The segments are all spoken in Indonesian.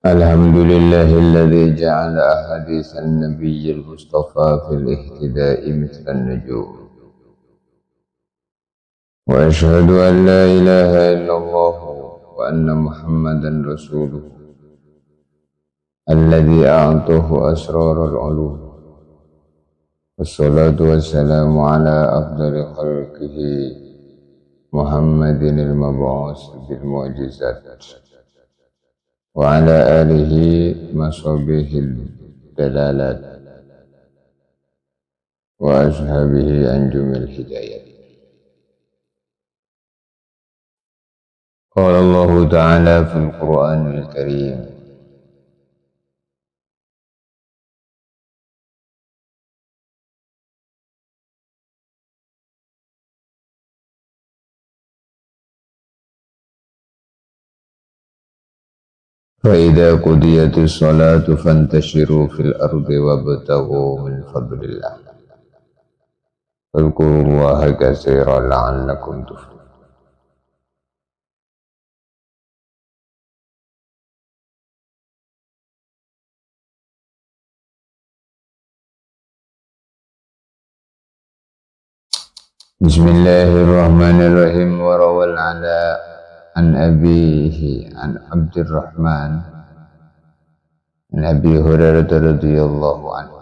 الحمد لله الذي جعل أحاديث النبي المصطفى في الاهتداء مثل النجوم، وأشهد أن لا إله إلا الله وأن محمدا رسوله الذي أعطاه أسرار العلوم، والصلاة والسلام على أفضل خلقه محمد المبعوث بالمعجزات، وعلى آله مصابيح الدلالات، وأصحابه أنجم الهدايات. قال الله تعالى في القرآن الكريم: فإذا قضيت الصلاة فانتشروا في الأرض وابتغوا من فضل الله واذكروا الله كثيرا لعلكم تفلحون. بسم الله الرحمن الرحيم. وروى العلاء عن أبيه عن عبد الرحمن عن أبي هريرة رضي الله عنه.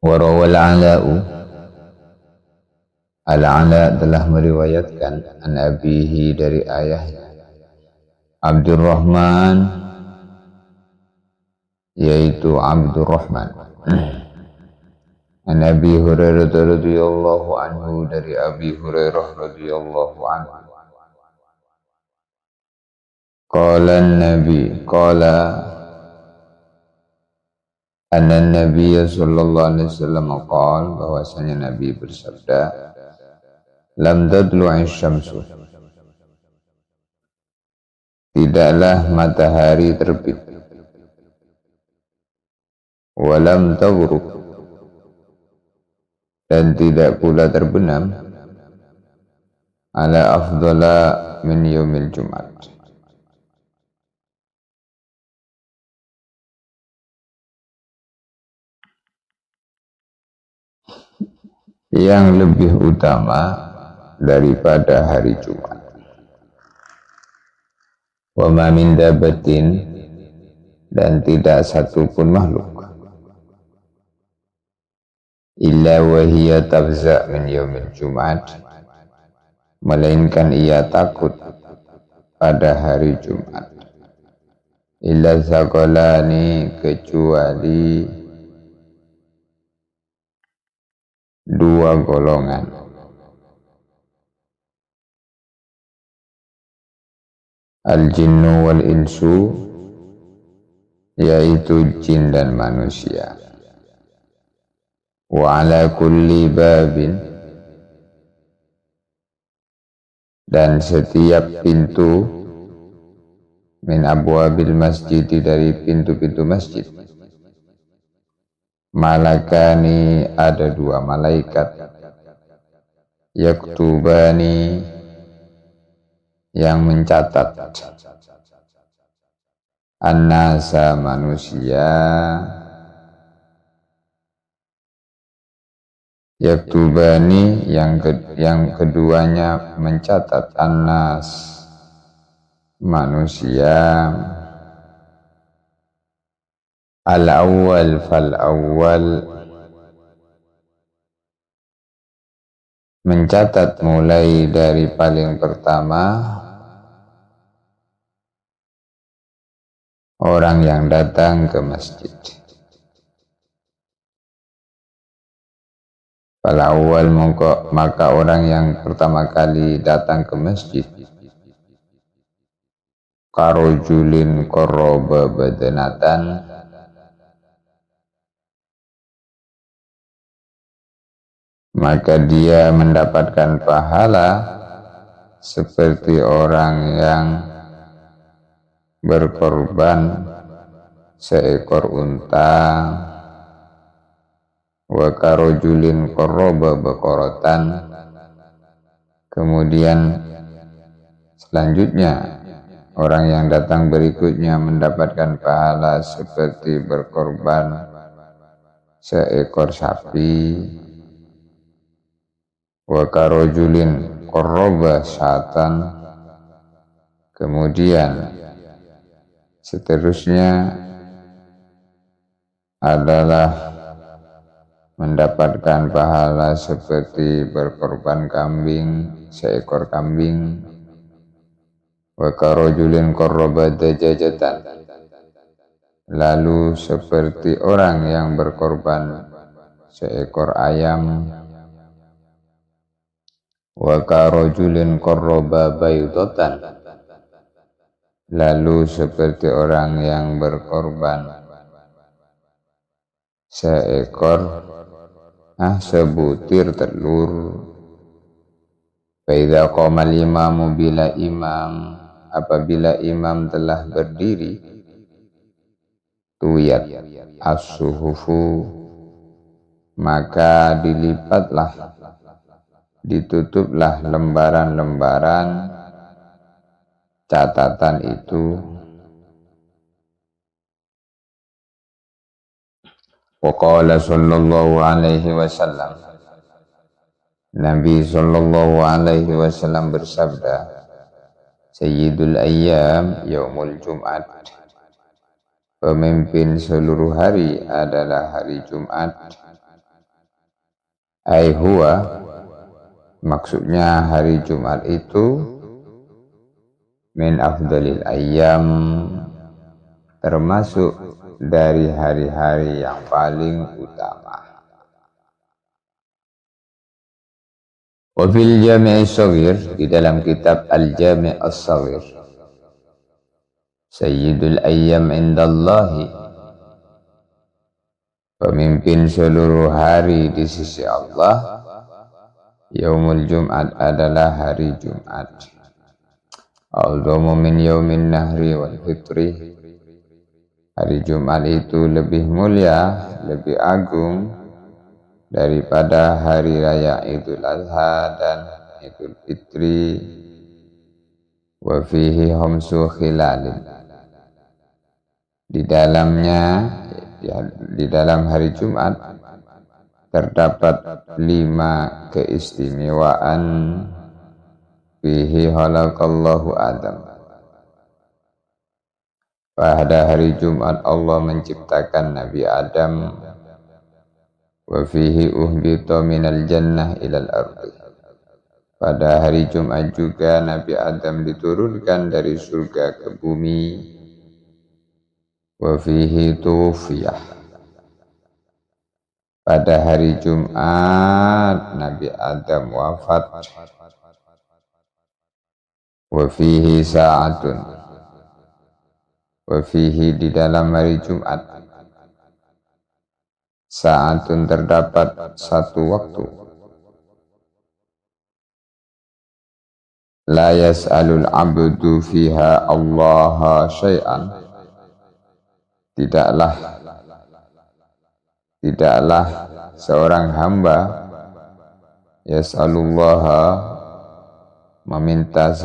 وروى العلاء, Al-Ala telah meriwayatkan an abihi dari ayahnya Abdurrahman, yaitu Abdurrahman, an Abi Hurairah radhiyallahu anhu, dari Abi Hurairah radhiyallahu anhu. Qala an-nabi, qala anna an-nabiy sallallahu alaihi wasallam qala, bahwasanya Nabi bersabda, lam tadlu'i syamsu, tidaklah matahari terbit, walam taghrub, dan tidak pula terbenam, ala afdala min yaumil Jumat, yang lebih utama daripada hari Jumat. Wa ma min dabatin, dan tidak satupun makhluk, illa wahiyya tafza' min yaumil Jumat, melainkan ia takut pada hari Jumat. Illa zaqalani, kecuali dua golongan, al-jinnu wal insu, yaitu jin dan manusia. Wa ala kulli babin, dan setiap pintu, min abwabil masjid, dari pintu-pintu masjid, malakani, ada dua malaikat, yaktubani, yang mencatat, an-nasa, manusia, yaktubani, yang keduanya mencatat, an-nas, manusia, al-awwal fal-awwal, mencatat mulai dari paling pertama orang yang datang ke masjid. Fal-awwal, maka orang yang pertama kali datang ke masjid, karojulin qarraba badanatan, maka dia mendapatkan pahala seperti orang yang berkorban seekor unta. Wa karojulin qarraba baqaratan, kemudian selanjutnya orang yang datang berikutnya mendapatkan pahala seperti berkorban seekor sapi. Wa karojulin qarraba syatan. Kemudian seterusnya adalah mendapatkan pahala seperti berkorban kambing, seekor kambing. Wa karojulin qarraba dajajatan. Lalu seperti orang yang berkorban seekor ayam. Wa karojulin qarraba baydatan. Lalu seperti orang yang berkorban sebutir telur. Fa idza qama al-imamu bila imam, apabila imam telah berdiri, tuyat as-suhufu, maka dilipatlah, ditutuplah lembaran-lembaran catatan itu. Wa qala sallallahu alaihi wasallam, Nabi sallallahu alaihi wasallam bersabda, Sayyidul ayyam yaumul Jum'at. Pemimpin seluruh hari adalah hari Jumat. Ai huwa, maksudnya hari Jumat itu min afdalil ayyam, termasuk dari hari-hari yang paling utama. Wa fil Jami' as-Shaghir, di dalam kitab Al-Jami' as-Shaghir, Sayyidul ayyam indallahi, pemimpin seluruh hari di sisi Allah, yaumul Jum'at adalah hari Jumat. A'udhamu min yaumin nahri wal fitri. Hari Jumat itu lebih mulia, lebih agung daripada hari raya Idul Adha dan Idul Fitri. Wa fihi khamsu khilalin. Di dalamnya, di dalam hari Jumat terdapat 5 keistimewaan. Fihi khalaqallahu Adam. Pada hari Jumat Allah menciptakan Nabi Adam. Wa fihi uhbita minal jannah ilal ardi. Pada hari Jumat juga Nabi Adam diturunkan dari surga ke bumi. Wa fihi tuwfiyah. Pada hari Jumat Nabi Adam wafat. Wa fihi sa'atun. Wa fihi, di dalam hari Jumat, sa'atun, terdapat satu waktu. La yas'alul abdu fiha Allah syai'an. Tidaklah seorang hamba yas'alullaha, meminta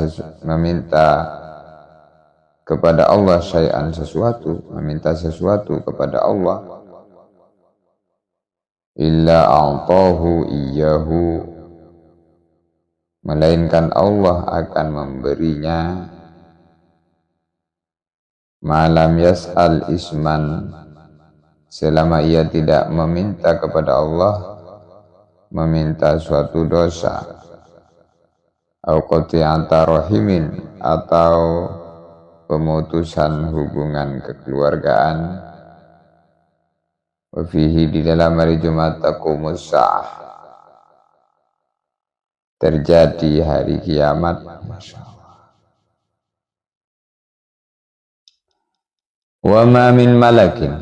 kepada Allah syai'an, sesuatu, meminta sesuatu kepada Allah, illa a'tahu iyyahu, melainkan Allah akan memberinya. Malam yas'al isman, selama ia tidak meminta kepada Allah, meminta suatu dosa, au qati'ata rahimin, atau pemutusan hubungan kekeluargaan. Wa fihi, di dalam hari Jumat, taqumus sa'ah, terjadi hari kiamat. Masya Allah. Wa ma min malakin,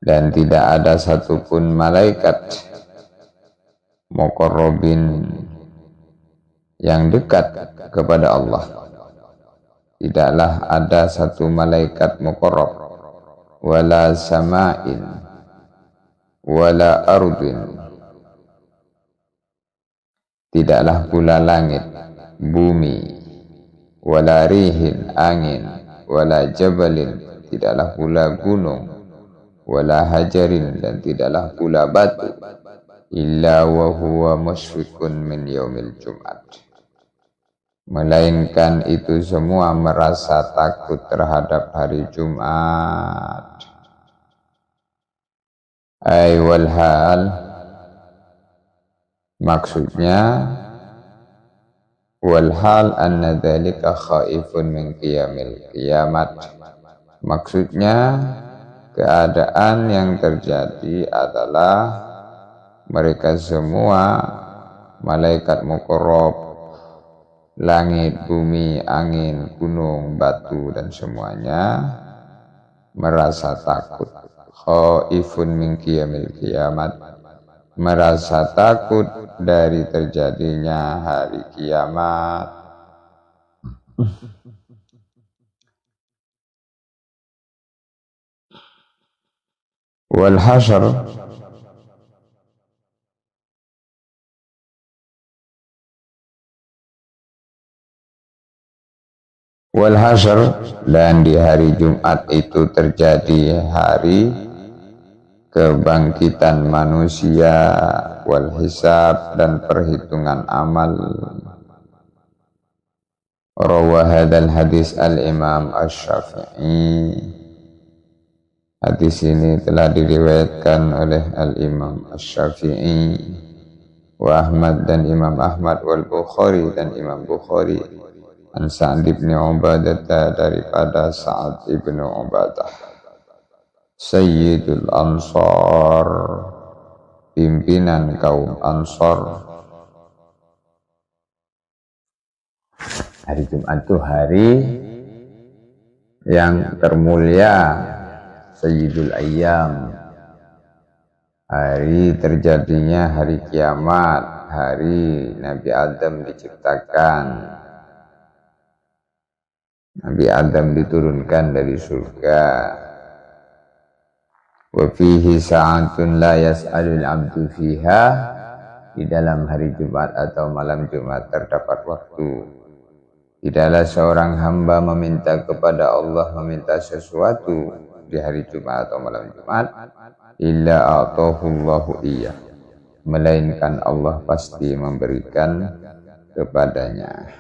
dan tidak ada satupun malaikat muqarrabin, yang dekat kepada Allah. Tidaklah ada satu malaikat muqarrab, wala sama'in, wala ardin, tidaklah pula langit, bumi, wala rihin angin, wala jabalin tidaklah pula gunung, wala hajarin dan tidaklah pula batu, illa wa huwa musyfiqun min yaumil Jum'at, melainkan itu semua merasa takut terhadap hari Jumat. Ay wal hal, maksudnya wal hal anna dzalika khaifun min qiyamil qiyamat, maksudnya keadaan yang terjadi adalah mereka semua malaikat muqarrab, langit, bumi, angin, gunung, batu dan semuanya merasa takut. Khaifun min qiyamil qiyamat, merasa takut dari terjadinya hari kiamat. Wal hasyr, wal hasyr, dan di hari Jumat itu terjadi hari kebangkitan manusia, wal hisab, dan perhitungan amal. Rawa hadzal hadis al-Imam Asy-Syafi'i. Hadis ini telah diriwayatkan oleh al-Imam Asy-Syafi'i, wa Ahmad dan Imam Ahmad, wal Bukhari dan Imam Bukhari, an Sa'd bin Ubadah, daripada Sa'd bin Ubadah, Sayyidul Ansar, pimpinan kaum Ansar. Hari Jumat itu hari yang termulia, Sayyidul Ayyam, hari terjadinya hari kiamat, hari Nabi Adam diciptakan, Nabi Adam diturunkan dari surga. Wa fihi sa'atun la yas'alul 'abdu fiha, di dalam hari Jumat atau malam Jumat terdapat waktu tidaklah seorang hamba meminta kepada Allah, meminta sesuatu di hari Jumat atau malam Jumat, illa a'tahullahu iyyah, melainkan Allah pasti memberikan kepadanya.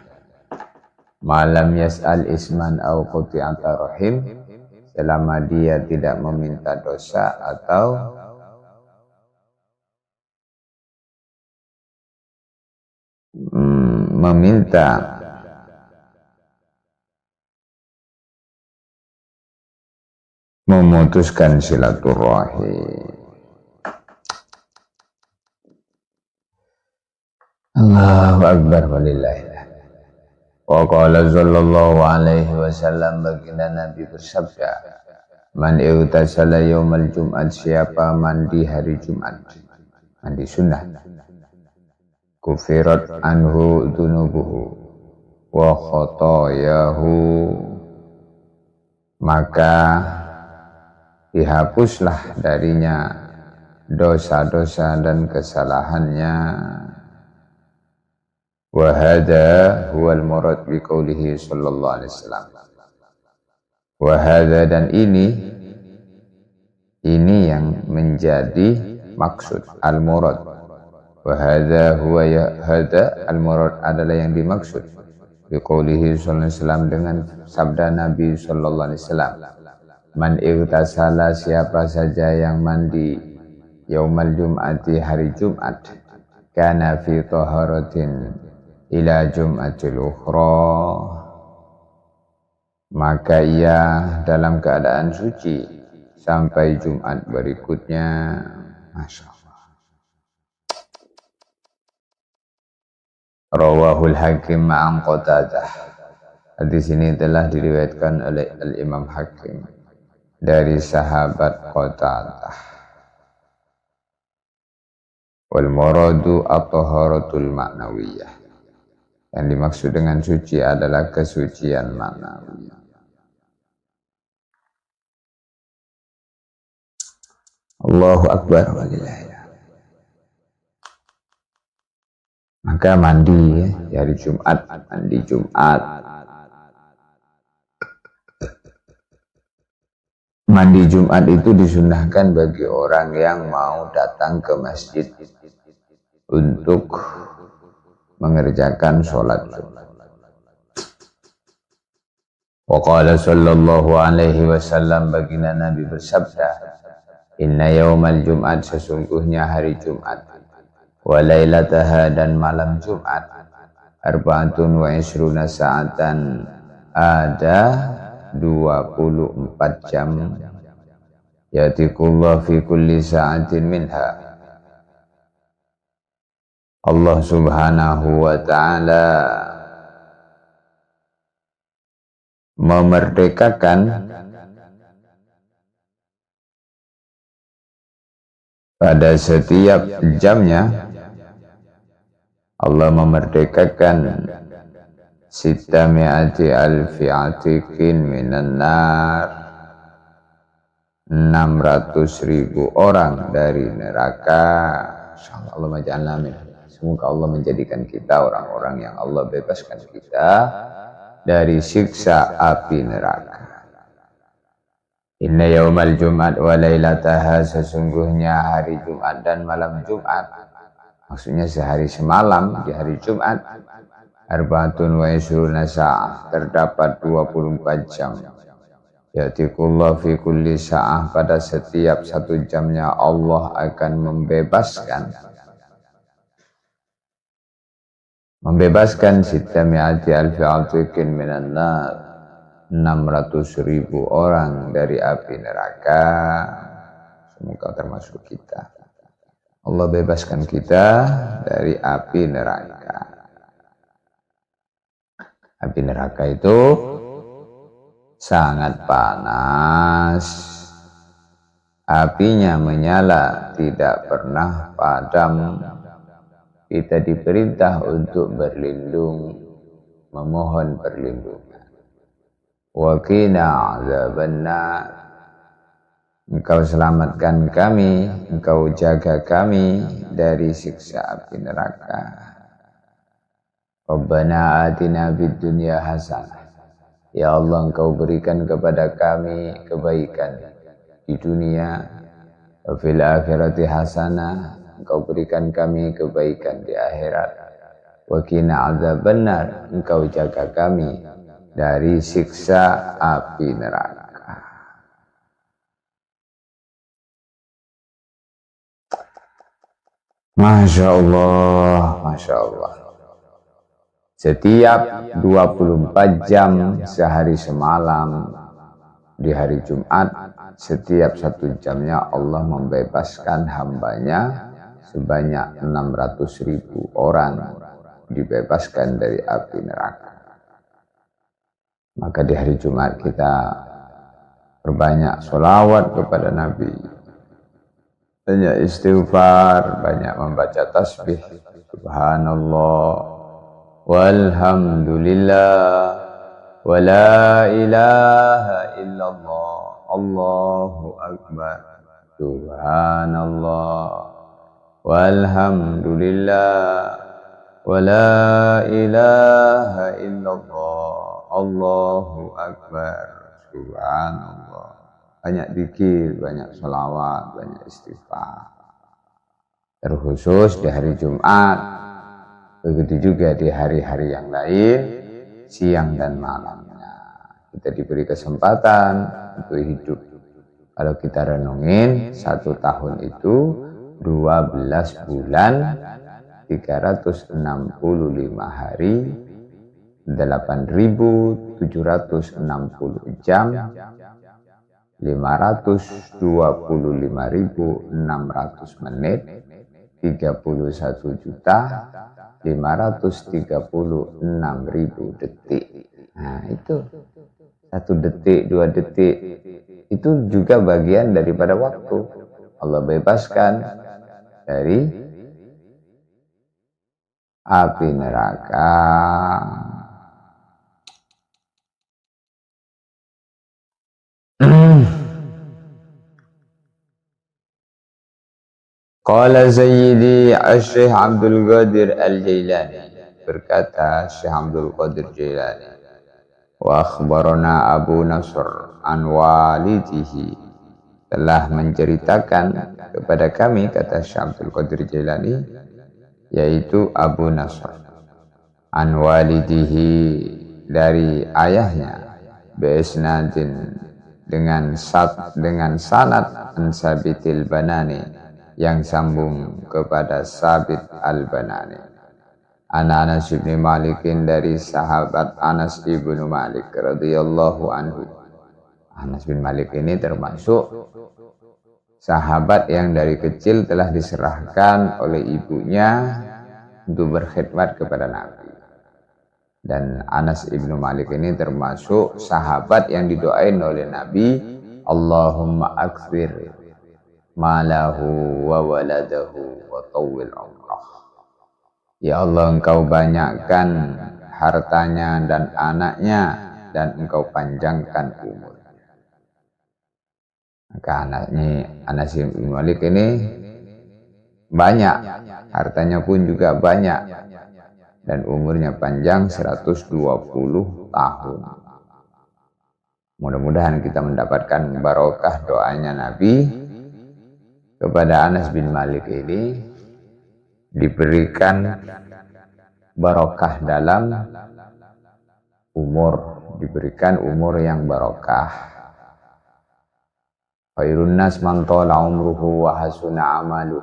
Malam yas'al isman au qati'ata rahim, selama dia tidak meminta dosa atau meminta memutuskan silaturahim. Allahu Akbar walillahil hamd. Wa qala sallallahu alaihi wasallam, baginda Nabi bersabda, man ightasala yaumal Jum'at, siapa mandi hari Jumat, mandi sunnah, kufirat anhu dunubuhu wa khotoyahu, maka dihapuslah darinya dosa-dosa dan kesalahannya. Wa hadza huwal murad bi qoulihi sallallahu alaihi wasallam. Wa hadza, dan ini yang menjadi maksud al-murad. Wa hadza huwa, ya hadza al-murad adalah yang dimaksud bi qoulihi sallallahu alaihi wasallam, dengan sabda Nabi sallallahu alaihi wasallam, man ightasala, siapa saja yang mandi yaumal jum'ati, hari Jumat, kana fi taharatin ila jum'atil ukhra, maka ia dalam keadaan suci sampai Jumat berikutnya. Masya Allah. Rawahul Hakim ma'an Qatadah. Hadis ini telah diriwayatkan oleh Al-Imam Hakim dari sahabat Qatadah. Wal muradu at-taharatul ma'nawiyah, yang dimaksud dengan suci adalah kesucian maknawi. Allahu Akbar walillahil hamd. Maka mandi ya, di hari Jumat, mandi Jumat Mandi Jumat itu disunahkan bagi orang yang mau datang ke masjid untuk mengerjakan sholat Jumat. Wa qala sallallahu alaihi wasallam, baginda Nabi bersabda, inna yaumal Jum'at, sesungguhnya hari Jumat, wa lailataha, dan malam Jumat, arba'atun wa isruna sa'atan, ada 24 jam, yatikullah fi kulli sa'atin minha, Allah subhanahu wa ta'ala memerdekakan pada setiap jamnya. Allah memerdekakan sittami'ati alfi atiqin minan nar, 600.000 orang dari neraka. Allah maj'alna min. Semoga Allah menjadikan kita orang-orang yang Allah bebaskan kita dari siksa api neraka. Inna yaumal Jum'at wa lailataha, sesungguhnya hari Jumat dan malam Jumat, maksudnya sehari semalam di hari Jumat, arba'atun wa isruna sa'ah, terdapat 24 jam. Yatikullah fi kulli sa'ah, pada setiap satu jamnya Allah akan membebaskan sittami'ati alfi atiqin minan nar, 600.000 orang dari api neraka. Semoga termasuk kita. Allah bebaskan kita dari api neraka. Api neraka itu sangat panas. Apinya menyala, tidak pernah padam. Kita diperintah untuk berlindung, memohon perlindungan. Wa qina azabannar, Engkau selamatkan kami, Engkau jaga kami dari siksa api neraka. Rabbana atina fid dunya hasanah, ya Allah, Engkau berikan kepada kami kebaikan di dunia. Wa fil akhirati hasanah, Engkau berikan kami kebaikan di akhirat. Wa qina azabannar, Engkau jaga kami dari siksa api neraka. Masya Allah, Masya Allah. Setiap 24 jam sehari semalam di hari Jumat, setiap satu jamnya Allah membebaskan hambanya sebanyak 600.000 orang, dibebaskan dari api neraka. Maka di hari Jumat kita berbanyak sholawat kepada Nabi, banyak istighfar, banyak membaca tasbih, subhanallah, walhamdulillah, wa la ilaha illallah, Allahu akbar, subhanallah, walhamdulillah, wa la ilaha illallah, Allahu akbar, subhanallah. Banyak zikir, banyak sholawat, banyak istighfar. Terkhusus di hari Jumat, begitu juga di hari-hari yang lain, siang dan malamnya. Kita diberi kesempatan untuk hidup. Kalau kita renungin, 1 tahun itu 12 bulan, 365 hari, 8.760 jam, 525.600 menit, 31.536.000 detik. Nah itu 1 detik, 2 detik, itu juga bagian daripada waktu. Allah bebaskan dari api neraka. Qala Sayyidi Syekh Abdul Qadir Al-Jailani, berkata Syekh Abdul Qadir Jailani, wa akhbarana Abu Nasr an walidihi telah menceritakan kepada kami, kata Syekh Abdul Qadir Jailani, yaitu Abu Nasr, an walidihi, dari ayahnya, biisnadin, dengan sanad an Sabitil Banani, yang sambung kepada Sabit al-Banani, an Anas bin Malik, dari sahabat Anas ibnu Malik radhiyallahu anhu. Anas bin Malik ini termasuk sahabat yang dari kecil telah diserahkan oleh ibunya untuk berkhidmat kepada Nabi. Dan Anas ibnu Malik ini termasuk sahabat yang didoain oleh Nabi, Allahumma akthir malahu wa waladahu wa tawwil umrah. Ya Allah, engkau banyakkan hartanya dan anaknya, dan engkau panjangkan umurnya. Maka Anas ibnu Malik ini banyak, hartanya pun juga banyak, dan umurnya panjang 120 tahun. Mudah-mudahan kita mendapatkan barokah doanya Nabi kepada Anas bin Malik ini, diberikan barokah dalam umur, diberikan umur yang barokah. Khairun nas man tala umruhu wa hasuna amaluh.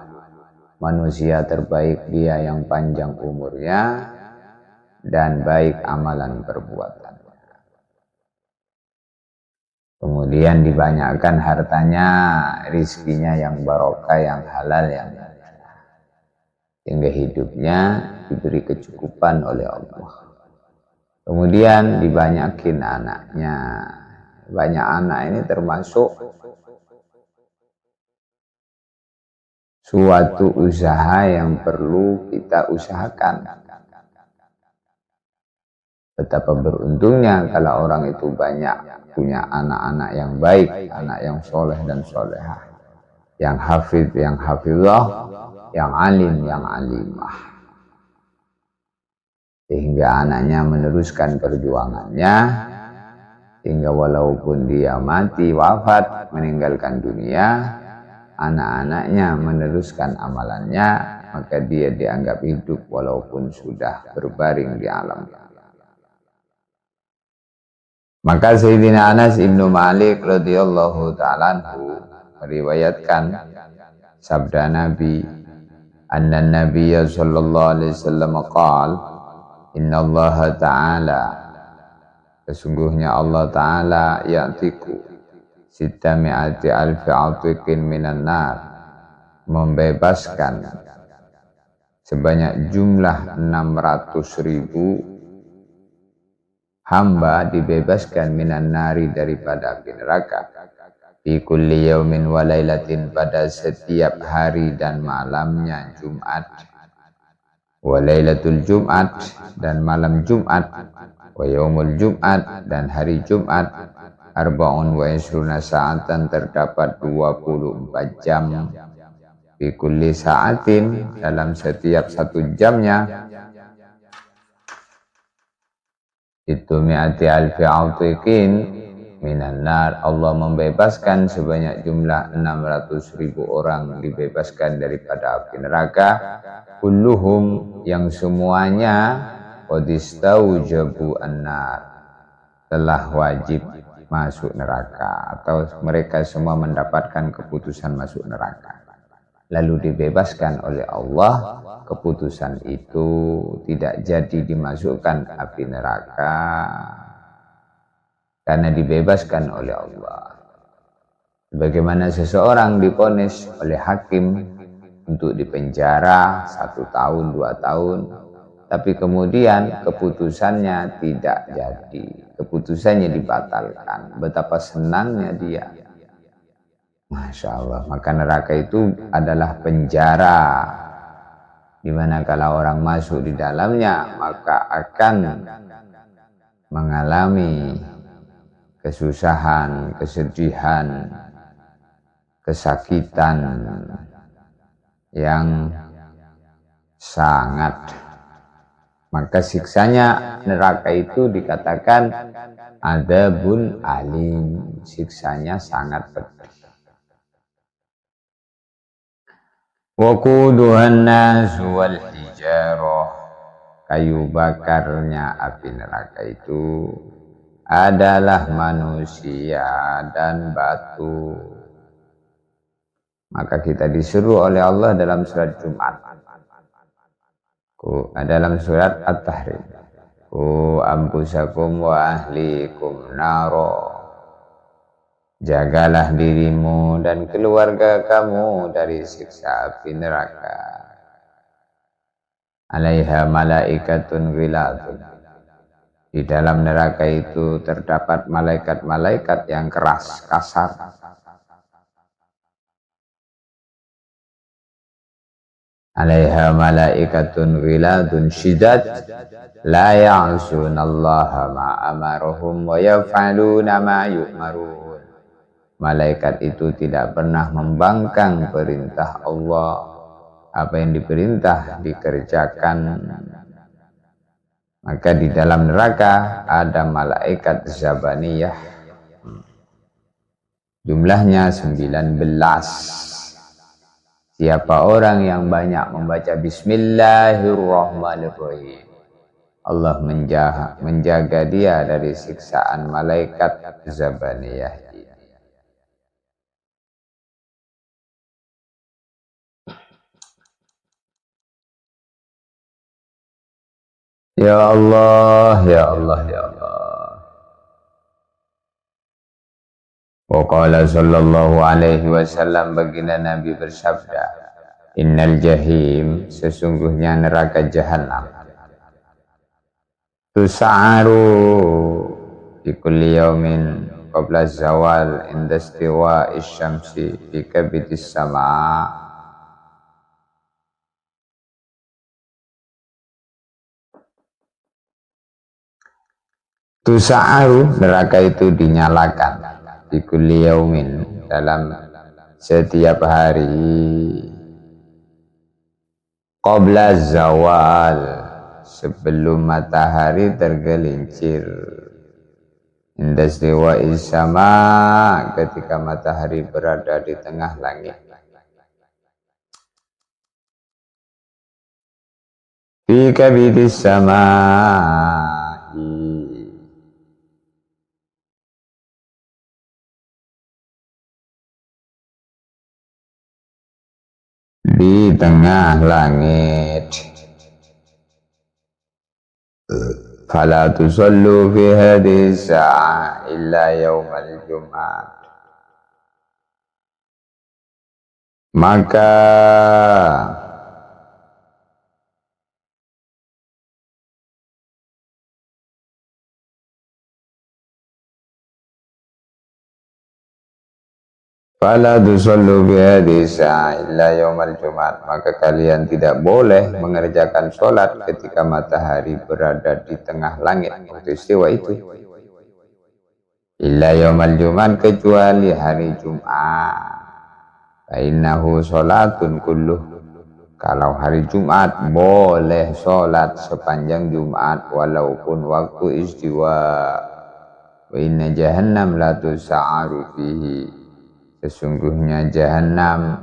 Manusia terbaik dia yang panjang umurnya dan baik amalan perbuatannya. Kemudian dibanyakkan hartanya, rizkinya yang barokah, yang halal, yang sehingga hidupnya diberi kecukupan oleh Allah. Kemudian dibanyakin anaknya. Banyak anak ini termasuk suatu usaha yang perlu kita usahakan. Betapa beruntungnya kalau orang itu banyak punya anak-anak yang baik, anak yang soleh dan solehah, yang hafidh, yang hafizah, yang alim, yang alimah, sehingga anaknya meneruskan perjuangannya, sehingga walaupun dia mati, wafat, meninggalkan dunia, anak-anaknya meneruskan amalannya, maka dia dianggap hidup walaupun sudah berbaring di alam. Maka Sayyidina Anas ibnu Malik radhiyallahu ta'ala anhu meriwayatkan sabda Nabi, anna Nabiyya sallallahu alaihi wasallam qala, inna Allah ta'ala, sesungguhnya Allah ta'ala, ya'tiku sittami'ati alfi atiqin minan nar, membebaskan sebanyak jumlah 600.000 hamba, dibebaskan minan nari, daripada api neraka, fi kulli yaumin wa lailatin, pada setiap hari dan malamnya Jumat, wa lailatul Jumat, dan malam Jumat, wa yaumul Jumat, dan hari Jumat, arba'un wa isruna sa'atan, terdapat 24 jam, fi kulli sa'atin, dalam setiap 1 jamnya, itu mi'ati alfi atiqin minan nar, Allah membebaskan sebanyak jumlah 600.000 orang, dibebaskan daripada api neraka, kulluhum, yang semuanya, qadistaujabu an-nar, telah wajib masuk neraka, atau mereka semua mendapatkan keputusan masuk neraka. Lalu dibebaskan oleh Allah, keputusan itu tidak jadi dimasukkan api neraka karena dibebaskan oleh Allah. Bagaimana seseorang divonis oleh hakim untuk dipenjara 1 tahun, 2 tahun, tapi kemudian keputusannya tidak jadi, keputusannya dibatalkan. Betapa senangnya dia. Masya Allah. Maka neraka itu adalah penjara, di mana kalau orang masuk di dalamnya maka akan mengalami kesusahan, kesedihan, kesakitan yang sangat. Maka siksanya neraka itu dikatakan adzabun alim, siksanya sangat pedih. Waquduhan nasu wal hijarah, kayu bakarnya api neraka itu adalah manusia dan batu. Maka kita disuruh oleh Allah dalam surat Jumat, dalam surat At-Tahrim, ku ampusakum wa ahlikum naro, jagalah dirimu dan keluarga kamu dari siksa api neraka. Alaiha malaikatun ghiladun, di dalam neraka itu terdapat malaikat-malaikat yang keras, kasar. Alaiha malaikatun ghiladun syidad la ya'sunallaha ma amaruhum wa yaf'aluna ma yu'marun. Malaikat itu tidak pernah membangkang perintah Allah. Apa yang diperintah dikerjakan. Maka di dalam neraka ada malaikat zabaniyah. Jumlahnya 19. Siapa orang yang banyak membaca Bismillahirrahmanirrahim, Allah menjaga dia dari siksaan malaikat zabaniyah. Ya Allah, ya Allah, ya Allah. Wa qala sallallahu alaihi wasallam, baginda Nabi bersabda, innal jahim, sesungguhnya neraka jahanam, tus'aru fi kulli yawmin qabla zawal inda istiwa'i syamsi fi kabidis sama'. Tusa'aru, neraka itu dinyalakan di kulli yaumin, dalam setiap hari, qabla zawal, sebelum matahari tergelincir, inda istiwa'i sama, ketika matahari berada di tengah langit. Fi kabidis sama, di tengah langit. Fala tusallu fi hadhihi sa'ah illa yaumal Jum'at. Maka fala tusallu fi hadhihi sa'ah illa yaumal Jum'at, maka kalian tidak boleh mengerjakan sholat ketika matahari berada di tengah langit, waktu istiwa itu, illa yaumal Jum'at, kecuali hari Jumat. Fa innahu sholatun kulluh, kalau hari Jumat boleh sholat sepanjang Jumat walaupun waktu istiwa. Wa inna jahannam la tusa'aru fihi, sesungguhnya jahanam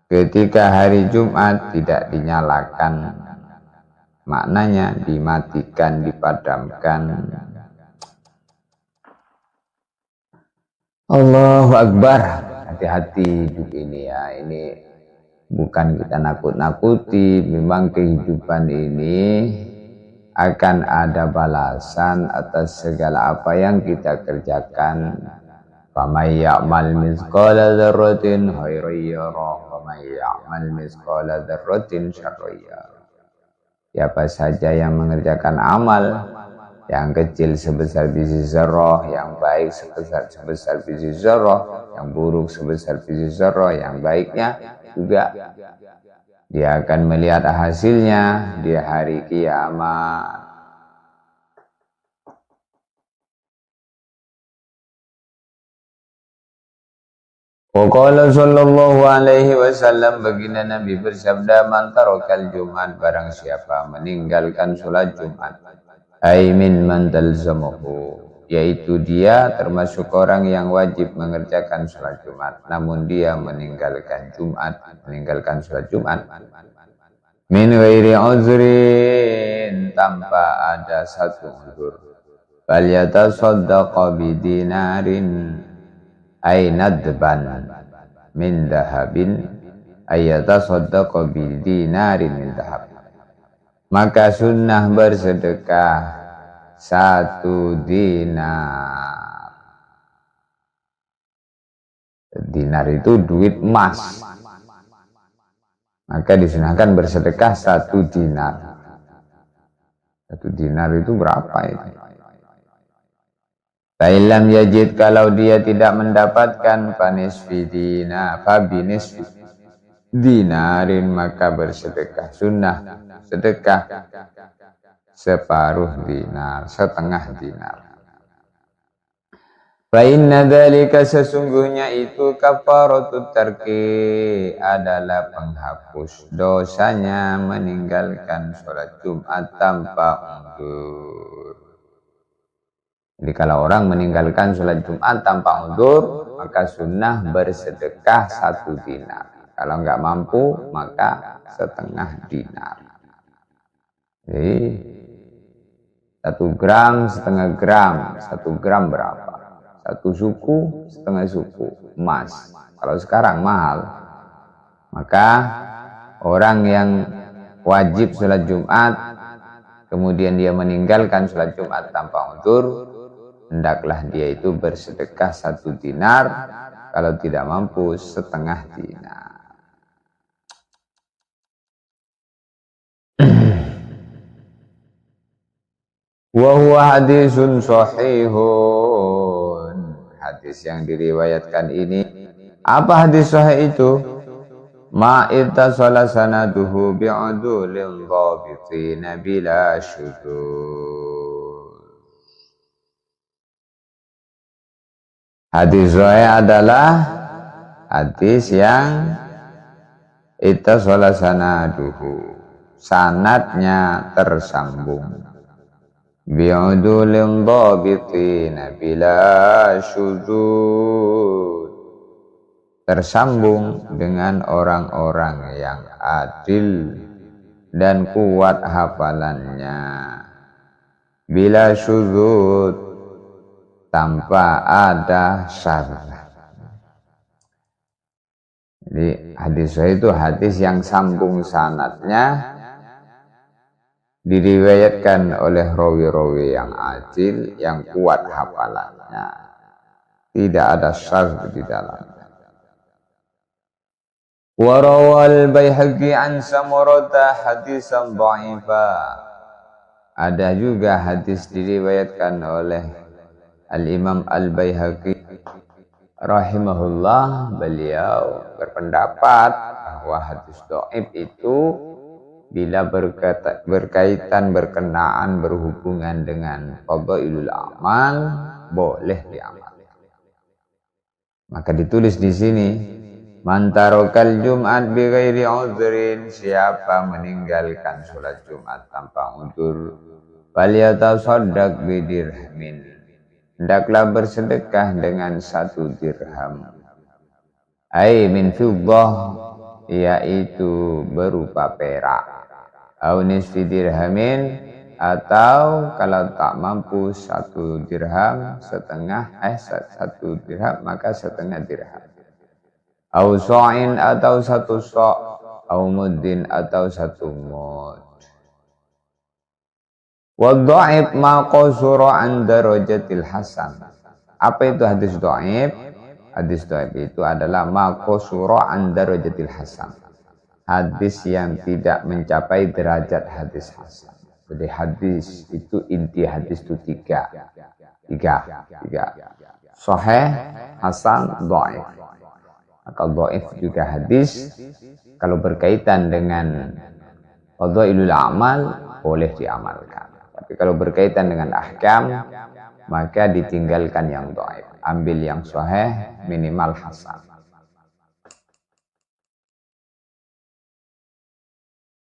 ketika hari Jumat tidak dinyalakan, maknanya dimatikan, dipadamkan. Allahu Akbar. Hati-hati hidup ini ya, ini bukan kita nakut-nakuti, memang kehidupan ini akan ada balasan atas segala apa yang kita kerjakan. Faman ya'mal mithqala dzarratin khairan yarah wa man ya'mal mithqala dzarratin syarran yarah. Siapa saja yang mengerjakan amal yang kecil sebesar biji zarrah, yang baik sebesar biji zarrah, yang buruk sebesar biji zarrah, yang baiknya juga dia akan melihat hasilnya di hari kiamat. Waqala sallallahu alaihi wasallam, baginda Nabi bersabda, man tarakal Jumat, barang siapa meninggalkan sholat Jumat, ay min man talzamahu, yaitu dia termasuk orang yang wajib mengerjakan sholat Jumat, namun dia meninggalkan sholat Jumat min ghairi uzrin, tanpa ada satu uzur, fal yatasaddaqa bidinarin ay nadban min dahabin, ay yatasaddaqa bidinarin min dahab, maka sunnah bersedekah 1 dinar. Dinar itu duit emas, maka disunahkan bersedekah 1 dinar. 1 dinar itu berapa itu? Fa'ilam yajid, kalau dia tidak mendapatkan, fanisfi dinarin, maka bersedekah sunnah sedekah separuh dinar, setengah dinar. Fa inna dzalika, sesungguhnya itu kafaratut tarki, adalah penghapus dosanya meninggalkan sholat Jumat tanpa uzur. Jadi kalau orang meninggalkan sholat Jumat tanpa uzur, maka sunnah bersedekah 1 dinar. Kalau nggak mampu, maka setengah dinar. Jadi 1 gram, setengah gram. 1 gram berapa? 1 suku, setengah suku emas. Kalau sekarang mahal, maka orang yang wajib sholat Jumat, kemudian dia meninggalkan sholat Jumat tanpa uzur, hendaklah dia itu bersedekah 1 dinar, kalau tidak mampu setengah dinar. Wa huwa hadisun sahihun, hadis yang diriwayatkan ini. Apa hadis sahih itu? Ma ittasala sanaduhu bi'udulil dhabitina bila syudzuz. Hadis sahih adalah hadis yang ittasala sanaduhu, sanadnya tersambung, bi'udulil dhabitina bila syudzuz, tersambung dengan orang-orang yang adil dan kuat hafalannya, bila syudzuz, tanpa ada syarat. Jadi hadis itu hadis yang sambung sanadnya, diriwayatkan oleh rawi-rawi yang adil, yang kuat hafalannya, tidak ada syarat di dalamnya. Wa rawal Baihaqi an Samurata hadisan dha'ifa, ada juga hadis diriwayatkan oleh Al-Imam Al-Baihaqi rahimahullah. Beliau berpendapat bahwa hadis dhaif itu bila berkaitan, berkenaan, berhubungan dengan fadhailul amal, boleh diamalkan. Maka ditulis di sini, man tarakal Jum'at bi ghairi uzrin, siapa meninggalkan sholat Jumat tanpa uzur, falyatasaddaq bi dirhamin, hendaklah bersedekah dengan 1 dirham, ai min fiddah, yaitu berupa perak, au nisfi dirhamin, atau kalau tak mampu 1 dirham, setengah 1 dirham, maka setengah dirham, au sa'in, atau 1 sa', au muddin, atau 1 mud. Wa dhaif ma qasura an darajatil hasan. Apa itu hadis dhaif? Hadis dhaif itu adalah ma qasura an darajatil hasan, hadis yang tidak mencapai derajat hadis hasan. Jadi hadis itu, inti hadis itu tiga. Sahih, hasan, dhaif. Maka dhaif juga hadis kalau berkaitan dengan fadhailul amal boleh diamalkan. Tapi kalau berkaitan dengan ahkam, maka ditinggalkan yang dhaif. Ambil yang sahih, minimal hasan.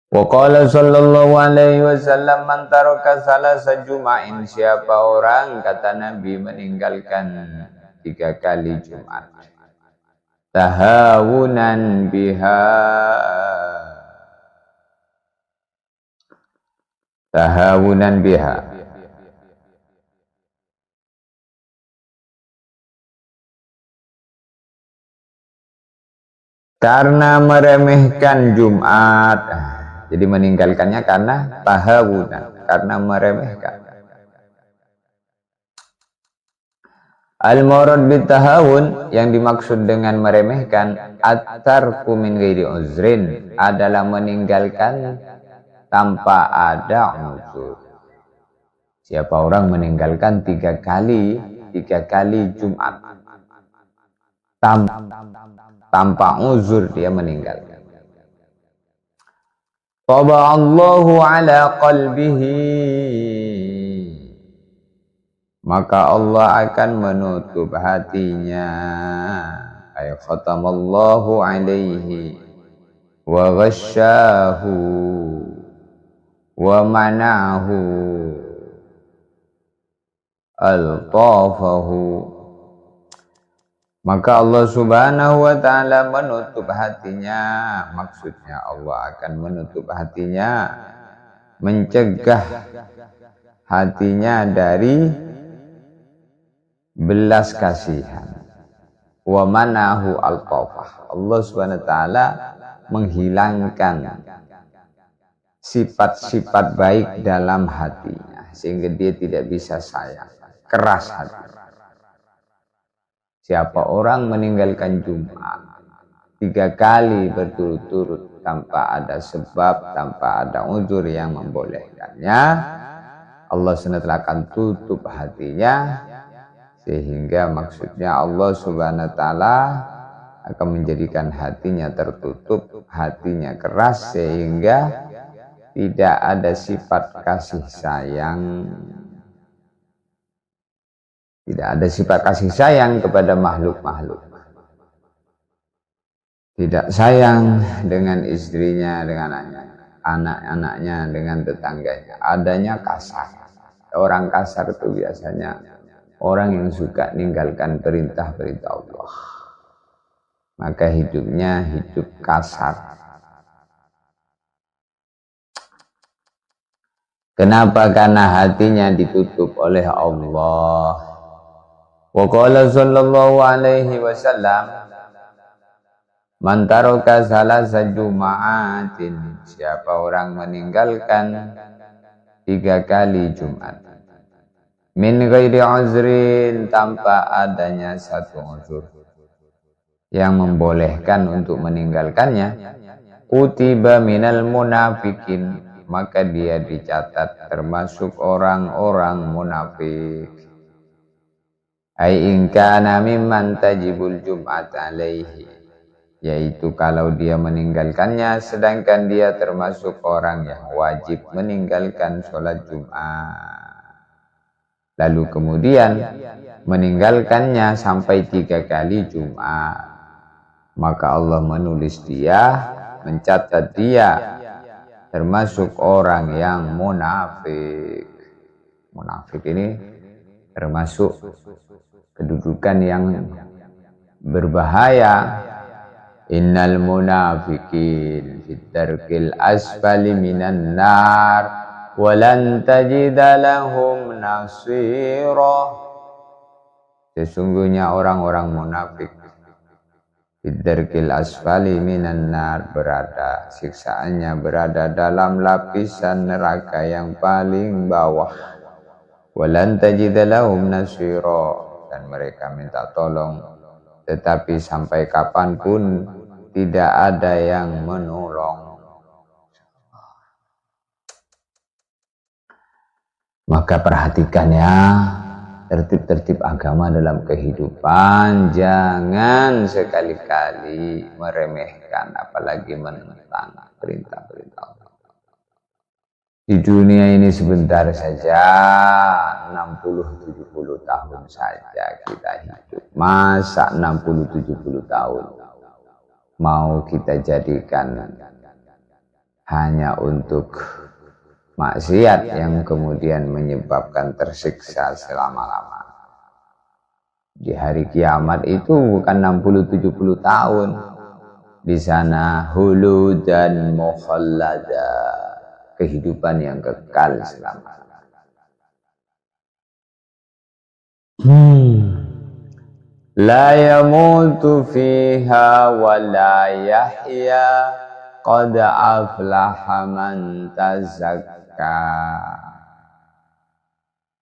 Wa qala sallallahu alaihi wasallam man taraka salasa juma'in, siapa orang kata Nabi meninggalkan 3 kali Jumat tahawunan biha, tahawunan biha, karena meremehkan Jumat. Jadi meninggalkannya karena tahawunan, karena meremehkan. Al-murad bitahawun, yang dimaksud dengan meremehkan, at-tarku min ghairi uzrin, adalah meninggalkan tanpa ada uzur. Siapa orang meninggalkan 3 kali Jumat tanpa uzur, dia meninggalkan. Taba'allahu ala qalbihi, maka Allah akan menutup hatinya. Ay khatamallahu alaihi wa ghasyahu wa mana'ahu al-tafahu, maka Allah subhanahu wa ta'ala menutup hatinya. Maksudnya Allah akan menutup hatinya, mencegah hatinya dari belas kasihan. Wa manahu al-tafah, Allah subhanahu wa ta'ala menghilangkan sifat-sifat baik dalam hatinya, sehingga dia tidak bisa sayang, keras hati. Siapa orang meninggalkan Jumat 3 kali berturut-turut tanpa ada sebab, tanpa ada uzur yang membolehkannya, Allah SWT akan tutup hatinya, sehingga maksudnya Allah Subhanahu wa ta'ala akan menjadikan hatinya tertutup, hatinya keras, sehingga tidak ada sifat kasih sayang. Tidak ada sifat kasih sayang kepada makhluk-makhluk. Tidak sayang dengan istrinya, dengan anak-anaknya, dengan tetangganya. Adanya kasar. Orang kasar itu biasanya orang yang suka meninggalkan perintah-perintah Allah. Maka hidupnya hidup kasar. Kenapa? Karena hatinya ditutup oleh Allah. Wa qala sallallahu alaihi wasallam man taraka salasa juma'atin, siapa orang meninggalkan 3 kali Jumat min ghairi uzrin, tanpa adanya satu uzur yang membolehkan untuk meninggalkannya, kutiba minal munafikin, maka dia dicatat termasuk orang-orang munafik. Ai in kana mimman tajibul jum'at alaihi, yaitu kalau dia meninggalkannya sedangkan dia termasuk orang yang wajib meninggalkan sholat Jumat, lalu kemudian meninggalkannya sampai 3 kali Jumat, maka Allah menulis dia, mencatat dia termasuk orang yang munafik. Munafik ini termasuk kedudukan yang berbahaya. Innal munafiqin fid darkil asfali minan nar walan tajida lahum nasira. Sesungguhnya orang-orang munafik fid darkil asfali minan nar, berada, siksaannya berada dalam lapisan neraka yang paling bawah. Walan tajida lahum nasira, dan mereka minta tolong, tetapi sampai kapanpun tidak ada yang menolong. Maka perhatikan ya, tertib-tertib agama dalam kehidupan, jangan sekali-kali meremehkan, apalagi menentang perintah-perintah Allah. Di dunia ini sebentar saja, 60-70 tahun saja kita hidup. Masa 60-70 tahun mau kita jadikan hanya untuk maksiat yang kemudian menyebabkan tersiksa selama-lamanya. Di hari kiamat itu bukan 60-70 tahun. Di sana hulu dan mukhallada, kehidupan yang kekal selama-lamanya. La yamutu fiha wa la yahya qad aflaha man tazakka.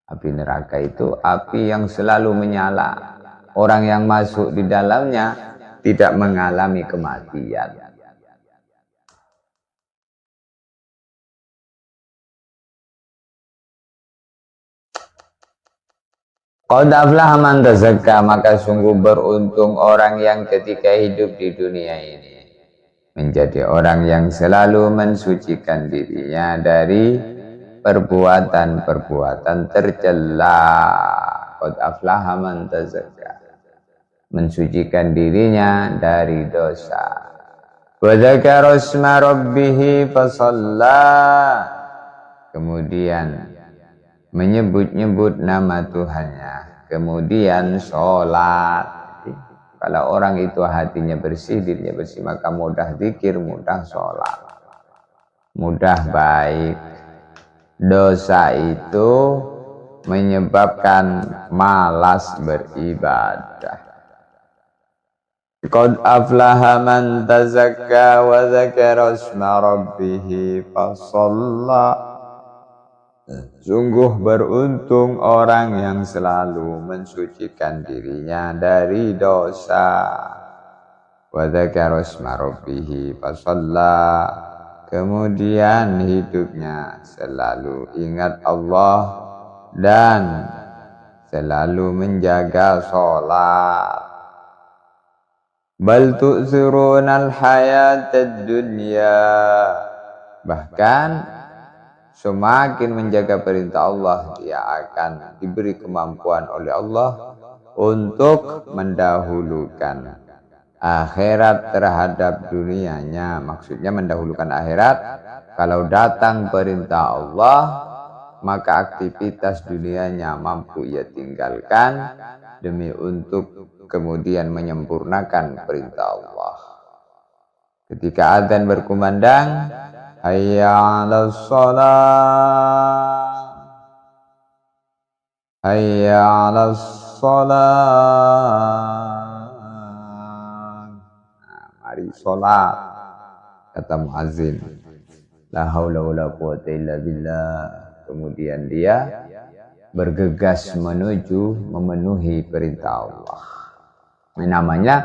Api neraka itu api yang selalu menyala. Orang yang masuk di dalamnya tidak mengalami kematian. Qad aflaha man tazakka, maka sungguh beruntung orang yang ketika hidup di dunia ini menjadi orang yang selalu mensucikan dirinya dari perbuatan-perbuatan tercela. Qad aflaha man tazakka, mensucikan dirinya dari dosa. Wa dzakara isma rabbih fasalla, kemudian menyebut-nyebut nama Tuhannya, kemudian sholat. Kalau orang itu hatinya bersih, dirinya bersih, maka mudah zikir, mudah sholat, mudah baik. Dosa itu menyebabkan malas beribadah. Qad aflaha man tazakka wa dzakara isma rabbih fasalla. Sungguh beruntung orang yang selalu mensucikan dirinya dari dosa. Wa dzakara isma rabbih fasalla, kemudian hidupnya selalu ingat Allah dan selalu menjaga sholat. Bal tu'thirunal hayatad dunya, bahkan semakin menjaga perintah Allah, dia akan diberi kemampuan oleh Allah untuk mendahulukan akhirat terhadap dunianya. Maksudnya mendahulukan akhirat. Kalau datang perintah Allah, maka aktivitas dunianya mampu ia tinggalkan demi untuk kemudian menyempurnakan perintah Allah. Ketika azan berkumandang, hayya 'alas shalah, hayya 'alas shalah. Nah, mari sholat, kata muazzin. La haula wala quwwata illa billah. Kemudian dia bergegas memenuhi perintah Allah. Ini namanya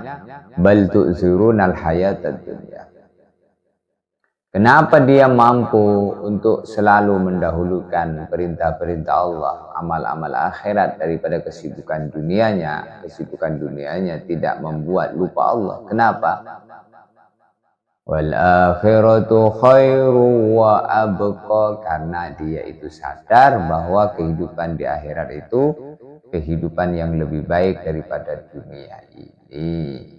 bal tu'thirunal hayatad dunya. Kenapa dia mampu untuk selalu mendahulukan perintah-perintah Allah, amal-amal akhirat daripada kesibukan dunianya? Kesibukan dunianya tidak membuat lupa Allah. Kenapa? Wal akhiratu khairu wa abqa, karena dia itu sadar bahwa kehidupan di akhirat itu kehidupan yang lebih baik daripada dunia ini.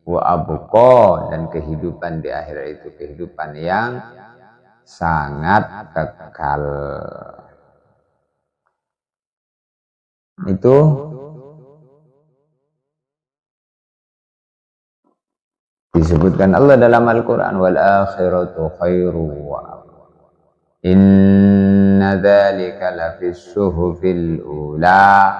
Wa abqa, dan kehidupan di akhirat itu kehidupan yang sangat kekal. Itu disebutkan Allah dalam Al-Quran, wal akhiratu khairu wa abqa. Inna dzalika lafis suhufil ula,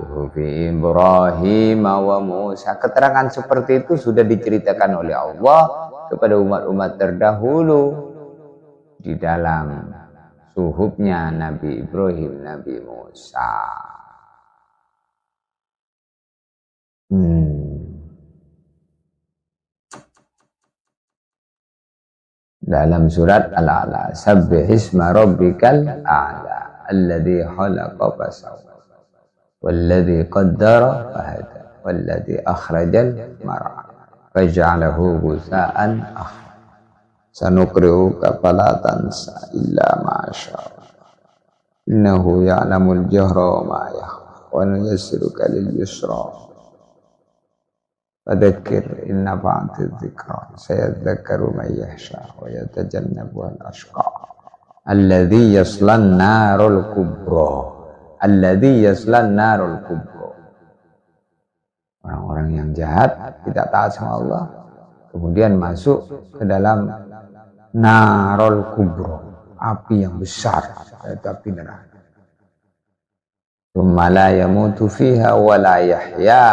suhufi Ibrahim wa Musa. Keterangan seperti itu sudah diceritakan oleh Allah kepada umat-umat terdahulu di dalam suhufnya Nabi Ibrahim, Nabi Musa. Dalam surat Al-A'la, sabbihisma rabbikal a'la alladzi khalaqa fasawwa walladzi qaddara fahada walladzi akhrajal mar'a faj'alahu ghusaa'an ahwa sanuqri'uka fala tansa illa ma syaa innahu ya'lamul jahra wa ma yakhfa wa nuyassiruka lil yusra Fadzakir in nafa'ati dzikra sayadzakkaru man yakhsha wa yatajannabuhal ashqa alladzi yaslan narul kubra. Alladzi yaslan narul kubra. Orang-orang yang jahat, tidak taat sama Allah, kemudian masuk ke dalam narul kubra, api yang besar, yaitu api neraka. Tsumma la yamutu fiha wa la yahya.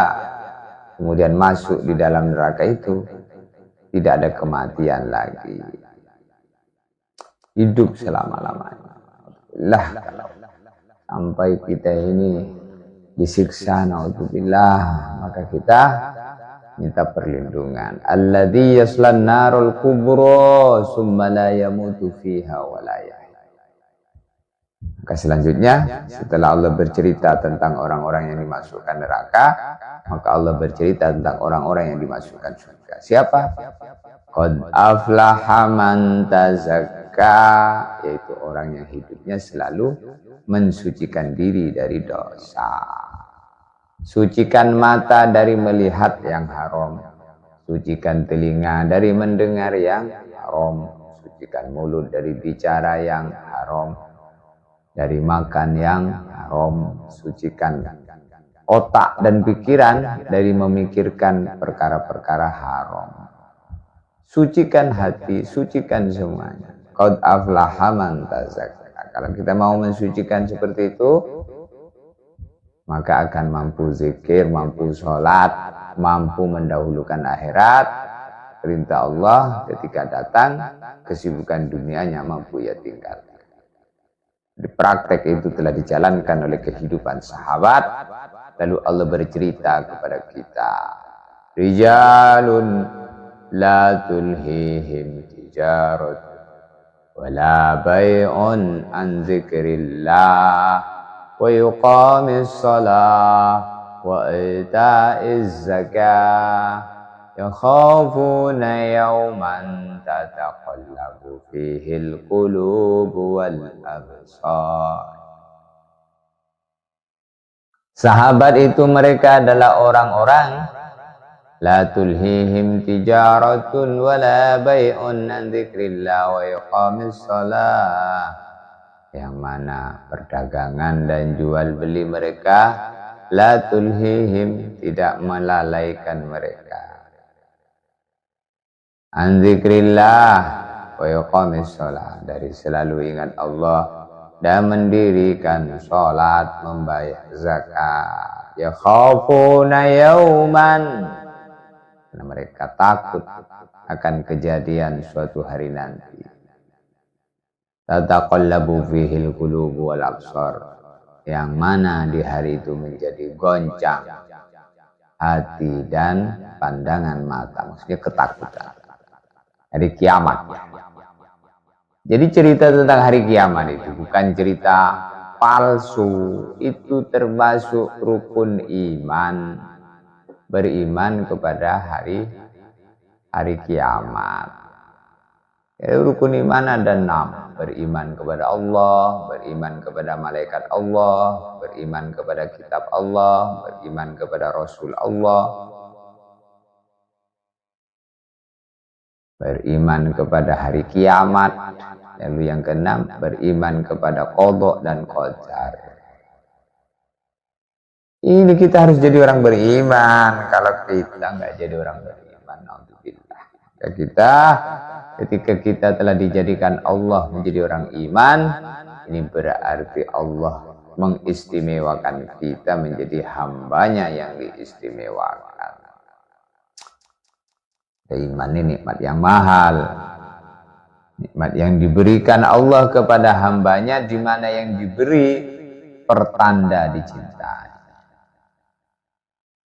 Kemudian masuk di dalam neraka itu tidak ada kematian lagi, hidup selama-lamanya. Kalau sampai kita ini disiksa, naudzubillah, maka kita minta perlindungan. Alladzi yaslan narul kubra tsumma la yamutu fiha wa la yahya. Maka selanjutnya, setelah Allah bercerita tentang orang-orang yang dimasukkan neraka, maka Allah bercerita tentang orang-orang yang dimasukkan surga. Siapa? Qad aflaha man tazakka, yaitu orang yang hidupnya selalu mensucikan diri dari dosa. Sucikan mata dari melihat yang haram, sucikan telinga dari mendengar yang haram, sucikan mulut dari bicara yang haram, dari makan yang haram, sucikan otak dan pikiran dari memikirkan perkara-perkara haram. Sucikan hati, sucikan semuanya. Qad aflaha man tazakka. Kalau kita mau mensucikan seperti itu, maka akan mampu zikir, mampu sholat, mampu mendahulukan akhirat. Perintah Allah ketika datang, kesibukan dunianya mampu ia tinggalkan. Di praktek itu telah dijalankan oleh kehidupan sahabat. Lalu Allah bercerita kepada kita, rijalun la tulhihim tijarat wala bai'un an zikrillah wa yuqamis salah wa ita'iz zakah yakhafuna yawman tataqallabu fihil qulubu wal absar. Sahabat itu mereka adalah orang-orang la tulhihim tijaratun wala bai'un an dzikrillah wa iqamis shalah, yang mana perdagangan dan jual beli mereka la tulhihim, tidak melalaikan mereka, an dzikrillah wa iqamis shalah, dari selalu ingat Allah dan mendirikan sholat, membayar zakat. Ya khafuna yauman, karena mereka takut akan kejadian suatu hari nanti. Tataqallabu fihil qulubu wal absar, yang mana di hari itu menjadi goncang hati dan pandangan mata, maksudnya ketakutan. Hari kiamat. Jadi cerita tentang hari kiamat itu bukan cerita palsu, itu termasuk rukun iman, beriman kepada hari kiamat. Ya, rukun iman ada 6, beriman kepada Allah, beriman kepada malaikat Allah, beriman kepada kitab Allah, beriman kepada Rasul Allah, beriman kepada hari kiamat. Lalu yang ke-6, beriman kepada qadha dan qadar. Ini kita harus jadi orang beriman. Kalau kita nggak jadi orang beriman, naudzubillah. Kita ketika kita telah dijadikan Allah menjadi orang iman, ini berarti Allah mengistimewakan kita menjadi hambanya yang diistimewakan. Iman ini nikmat yang mahal, nikmat yang diberikan Allah kepada hambanya, di mana yang diberi pertanda dicintai.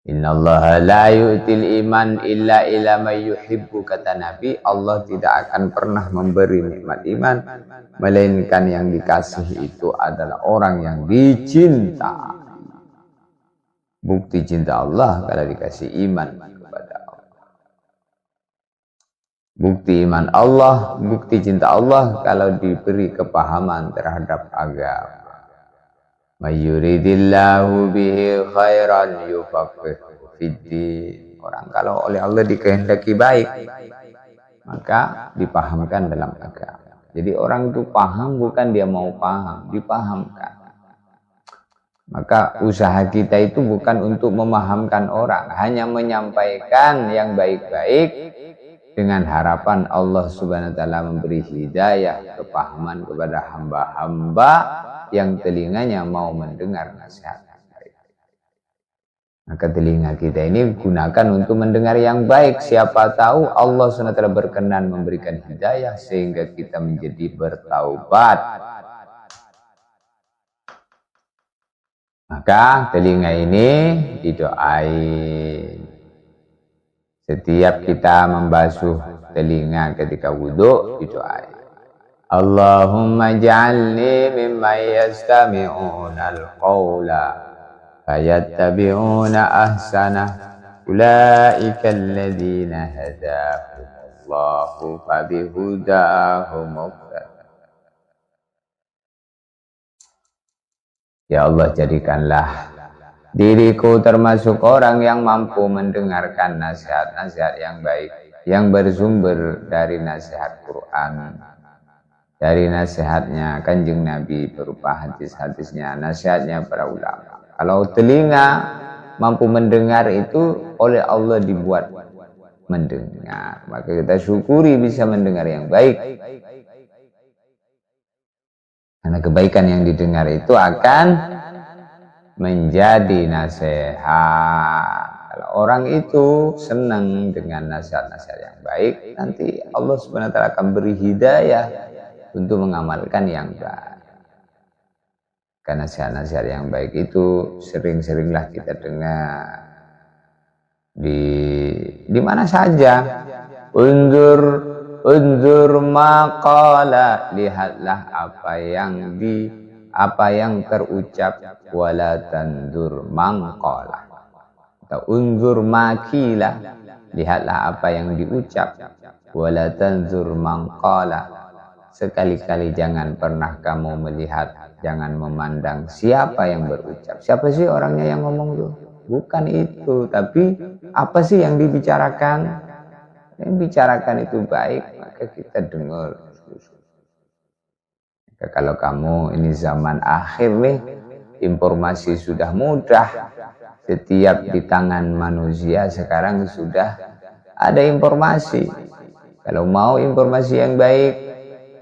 Innallaha la yu'til iman illa ila man yuhibbu, kata Nabi. Allah tidak akan pernah memberi nikmat iman melainkan yang dikasihi itu adalah orang yang dicintai. Bukti cinta Allah kalau dikasih iman kepada Allah. Bukti iman Allah, bukti cinta Allah kalau diberi kepahaman terhadap agama. May yuridillahu bihi khairan yufaqihu fiddin. Orang kalau oleh Allah dikehendaki baik, maka dipahamkan dalam agama. Jadi orang itu paham bukan dia mau paham, dipahamkan. Maka usaha kita itu bukan untuk memahamkan orang, hanya menyampaikan yang baik-baik dengan harapan Allah Subhanahu wa taala memberi hidayah kepahaman kepada hamba-hamba yang telinganya mau mendengar nasihat. Maka telinga kita ini gunakan untuk mendengar yang baik. Siapa tahu Allah SWT berkenan memberikan hidayah sehingga kita menjadi bertaubat. Maka telinga ini didoain. Setiap kita membasuh telinga ketika wudhu, didoain. Allahumma ja'alni mimman yastami'una al-qawla fayattabi'una ahsanah ulaika alladhina hadahumullahu fabihudahum muqtadi. Ya Allah, jadikanlah diriku termasuk orang yang mampu mendengarkan nasihat-nasihat yang baik yang bersumber dari nasihat Quran, dari nasihatnya Kanjeng Nabi berupa hadis-hadisnya, nasihatnya para ulama. Kalau telinga mampu mendengar itu oleh Allah dibuat mendengar, maka kita syukuri bisa mendengar yang baik. Karena kebaikan yang didengar itu akan menjadi nasihat. Kalau orang itu senang dengan nasihat-nasihat yang baik, nanti Allah Subhanahu wa taala akan beri hidayah untuk mengamalkan yang baik. Karena nasihat-nasihat yang baik itu sering-seringlah kita dengar di mana saja. Unzur maqala, lihatlah apa yang terucap, wala tanzur mangqala. Atau unzur makila, lihatlah apa yang diucap, wala tanzur mangqala. Sekali-kali jangan pernah kamu melihat, jangan memandang siapa yang berucap. Siapa sih orangnya yang ngomong tuh? Bukan itu, tapi apa sih yang dibicarakan? Yang bicarakan itu baik, maka kita dengar. Maka kalau kamu ini zaman akhir nih, informasi sudah mudah. Setiap di tangan manusia sekarang sudah ada informasi. Kalau mau informasi yang baik,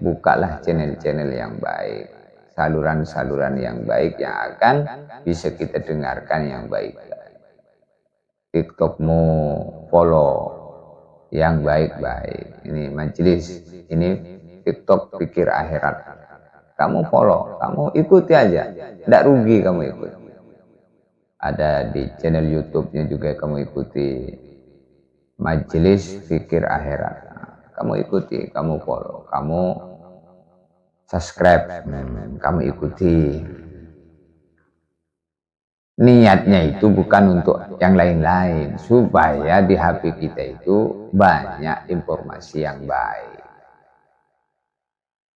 bukalah channel-channel yang baik, saluran-saluran yang baik yang akan bisa kita dengarkan yang baik. TikTokmu follow yang baik-baik. Ini majelis, ini TikTok Pikir Akhirat. Kamu follow, kamu ikuti aja, tidak rugi kamu ikut. Ada di channel YouTube-nya juga kamu ikuti, Majelis Fikir Akhirat. Kamu ikuti, kamu follow, kamu subscribe, kamu ikuti. Niatnya itu bukan untuk yang lain-lain, supaya di HP kita itu banyak informasi yang baik.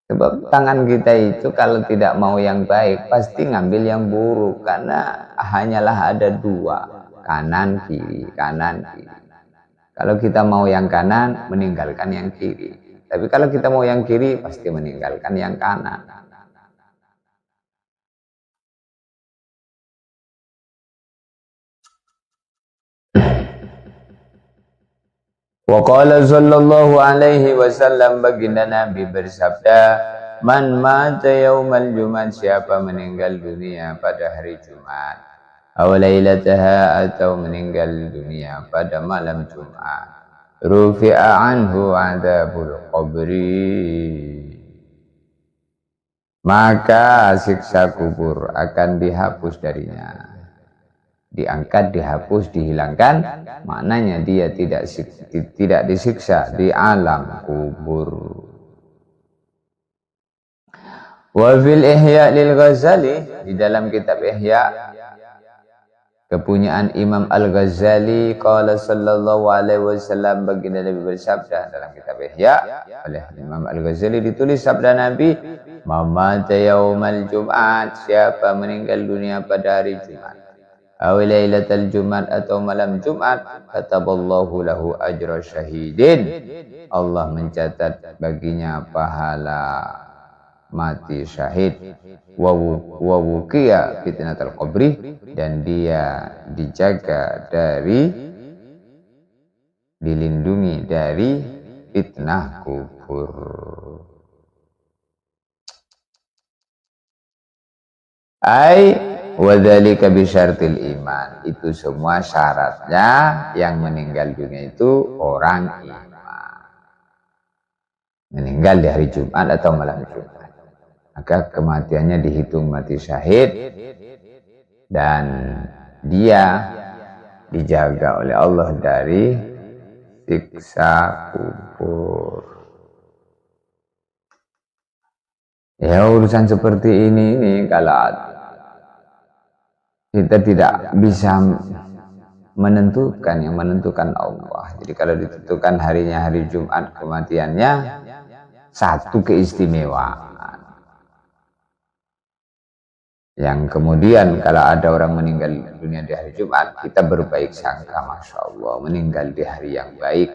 Sebab tangan kita itu kalau tidak mau yang baik, pasti ngambil yang buruk, karena hanyalah ada dua, kanan kiri, kanan kiri. Kalau kita mau yang kanan, meninggalkan yang kiri. Tapi kalau kita mau yang kiri, pasti meninggalkan yang kanan. Wa qala sallallahu alaihi wasallam, baginda Nabi bersabda, man mata yaumal Jumat, siapa meninggal dunia pada hari Jumat, aw lailataha, atau meninggal dunia pada malam Jumat, rufi'a anhu adzabul qabri, maka siksa kubur akan dihapus darinya. Diangkat, dihapus, dihilangkan, maknanya dia tidak disiksa di alam kubur. Wa fil Ihya lil Ghazali, di dalam kitab Ihya kepunyaan Imam Al-Ghazali, qala sallallahu alaihi wasallam, baginda Nabi bersabda dalam kitab Ihya oleh Imam Al-Ghazali, ditulis sabda Nabi, mamata yaumal Jumat, siapa meninggal dunia pada hari Jumat, aw lailatal Jumat atau malam Jumat, kataballahu lahu ajra syahidin. Allah mencatat baginya pahala mati syahid. Wa wuqiya fitnatul qabri, dan dia dijaga dari, dilindungi dari fitnah kubur. Ai wadzalika bisyartil iman, itu semua syaratnya yang meninggal dunia itu orang iman, meninggal di hari Jumat atau malam Jumat, maka kematiannya dihitung mati syahid dan dia dijaga oleh Allah dari siksa kubur. Ya, urusan seperti ini kalau kita tidak bisa menentukan, yang menentukan Allah. Jadi kalau ditentukan harinya hari Jumat kematiannya, satu keistimewaan. Yang kemudian kalau ada orang meninggal dunia di hari Jumat, kita berbaik sangka, Masya Allah, meninggal di hari yang baik,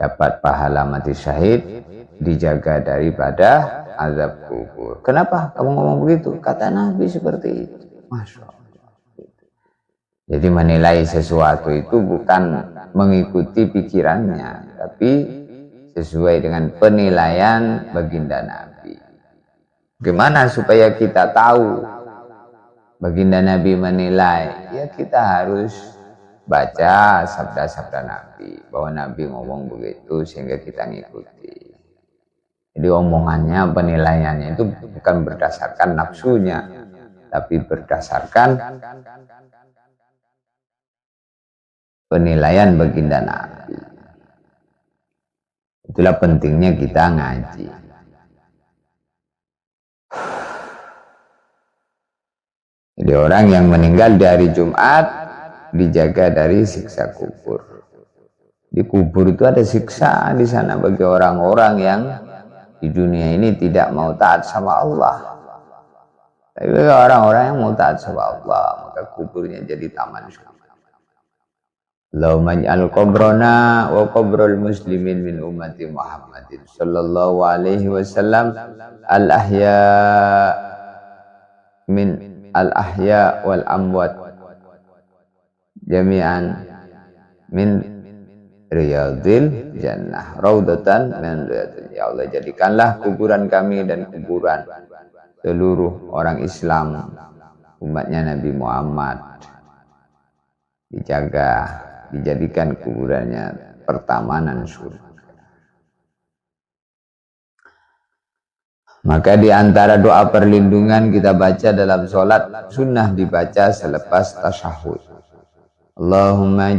dapat pahala mati syahid, dijaga daripada azab kubur. Kenapa kamu ngomong begitu? Kata Nabi seperti itu. Masya Allah. Jadi menilai sesuatu itu bukan mengikuti pikirannya, tapi sesuai dengan penilaian baginda Nabi. Gimana supaya kita tahu baginda Nabi menilai? Ya kita harus baca sabda-sabda Nabi, bahwa Nabi ngomong begitu sehingga kita ngikuti. Jadi omongannya, penilaiannya itu bukan berdasarkan nafsunya, tapi berdasarkan penilaian baginda Nabi. Itulah pentingnya kita ngaji. Jadi orang yang meninggal di hari Jumat dijaga dari siksa kubur. Di kubur itu ada siksa di sana bagi orang-orang yang di dunia ini tidak mau taat sama Allah. Tapi bagi orang-orang yang mau taat sama Allah, maka kuburnya jadi taman surga. Allahumma ij'al qabrana wa qabrul muslimin min ummati Muhammadin sallallahu alaihi wasallam al-ahya min al-ahya wal amwat jami'an min riyadil jannah raudatan min riyadil. Ya Allah, jadikanlah kuburan kami dan kuburan seluruh orang Islam umatnya Nabi Muhammad dijaga, dijadikan kuburannya pertamanan surga. Maka di antara doa perlindungan kita baca dalam sholat, sunnah dibaca selepas tasyahud. Allahumma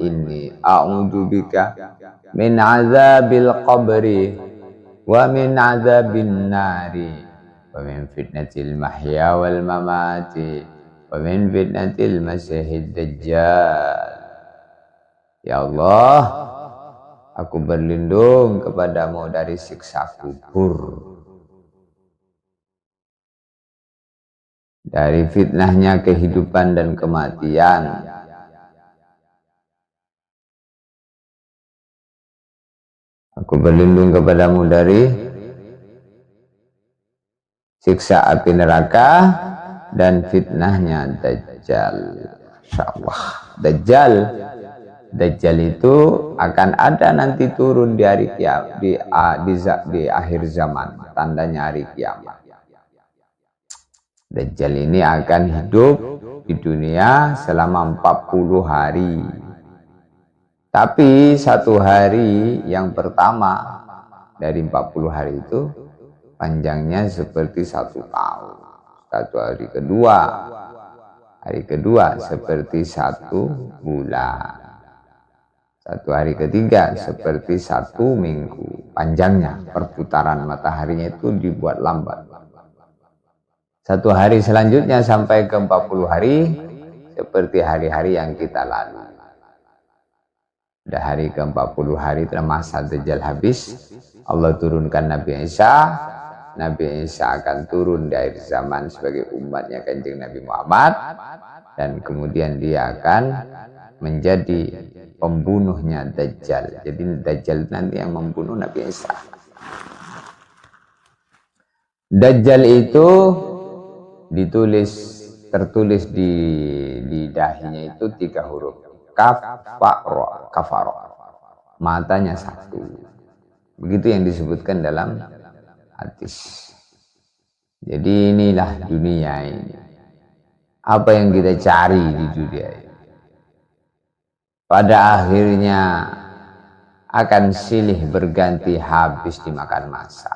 inni a'udzubika min azabil qabri wa min azabin nari wa min fitnatil mahya wal mamati wa min fitnatil masihid dajjal. Ya Allah, aku berlindung kepadamu dari siksa kubur, dari fitnahnya kehidupan dan kematian, aku berlindung kepadamu dari siksa api neraka dan fitnahnya Dajjal. Insyaallah. Dajjal itu akan ada nanti turun di hari kiamat, di akhir zaman, tandanya hari kiamat. Dajjal ini akan hidup di dunia selama 40 hari. Tapi satu hari yang pertama dari 40 hari itu panjangnya seperti 1 tahun. Satu hari kedua seperti 1 bulan. Satu hari ketiga seperti 1 minggu. Panjangnya perputaran mataharinya itu dibuat lambat. Satu hari selanjutnya sampai ke 40 hari seperti hari-hari yang kita lalui. Pada hari ke 40 hari telah masa Dajjal habis, Allah turunkan Nabi Isa Nabi Isa akan turun di akhir zaman sebagai umatnya Kanjeng Nabi Muhammad, dan kemudian dia akan menjadi pembunuhnya Dajjal. Jadi Dajjal nanti yang membunuh Nabi Isa. Dajjal itu tertulis di dahinya itu 3 huruf. Kaf, fa, ro, kafaro. Matanya 1. Begitu yang disebutkan dalam hadis. Jadi inilah dunia ini. Apa yang kita cari di dunia ini? Pada akhirnya akan silih berganti habis dimakan masa.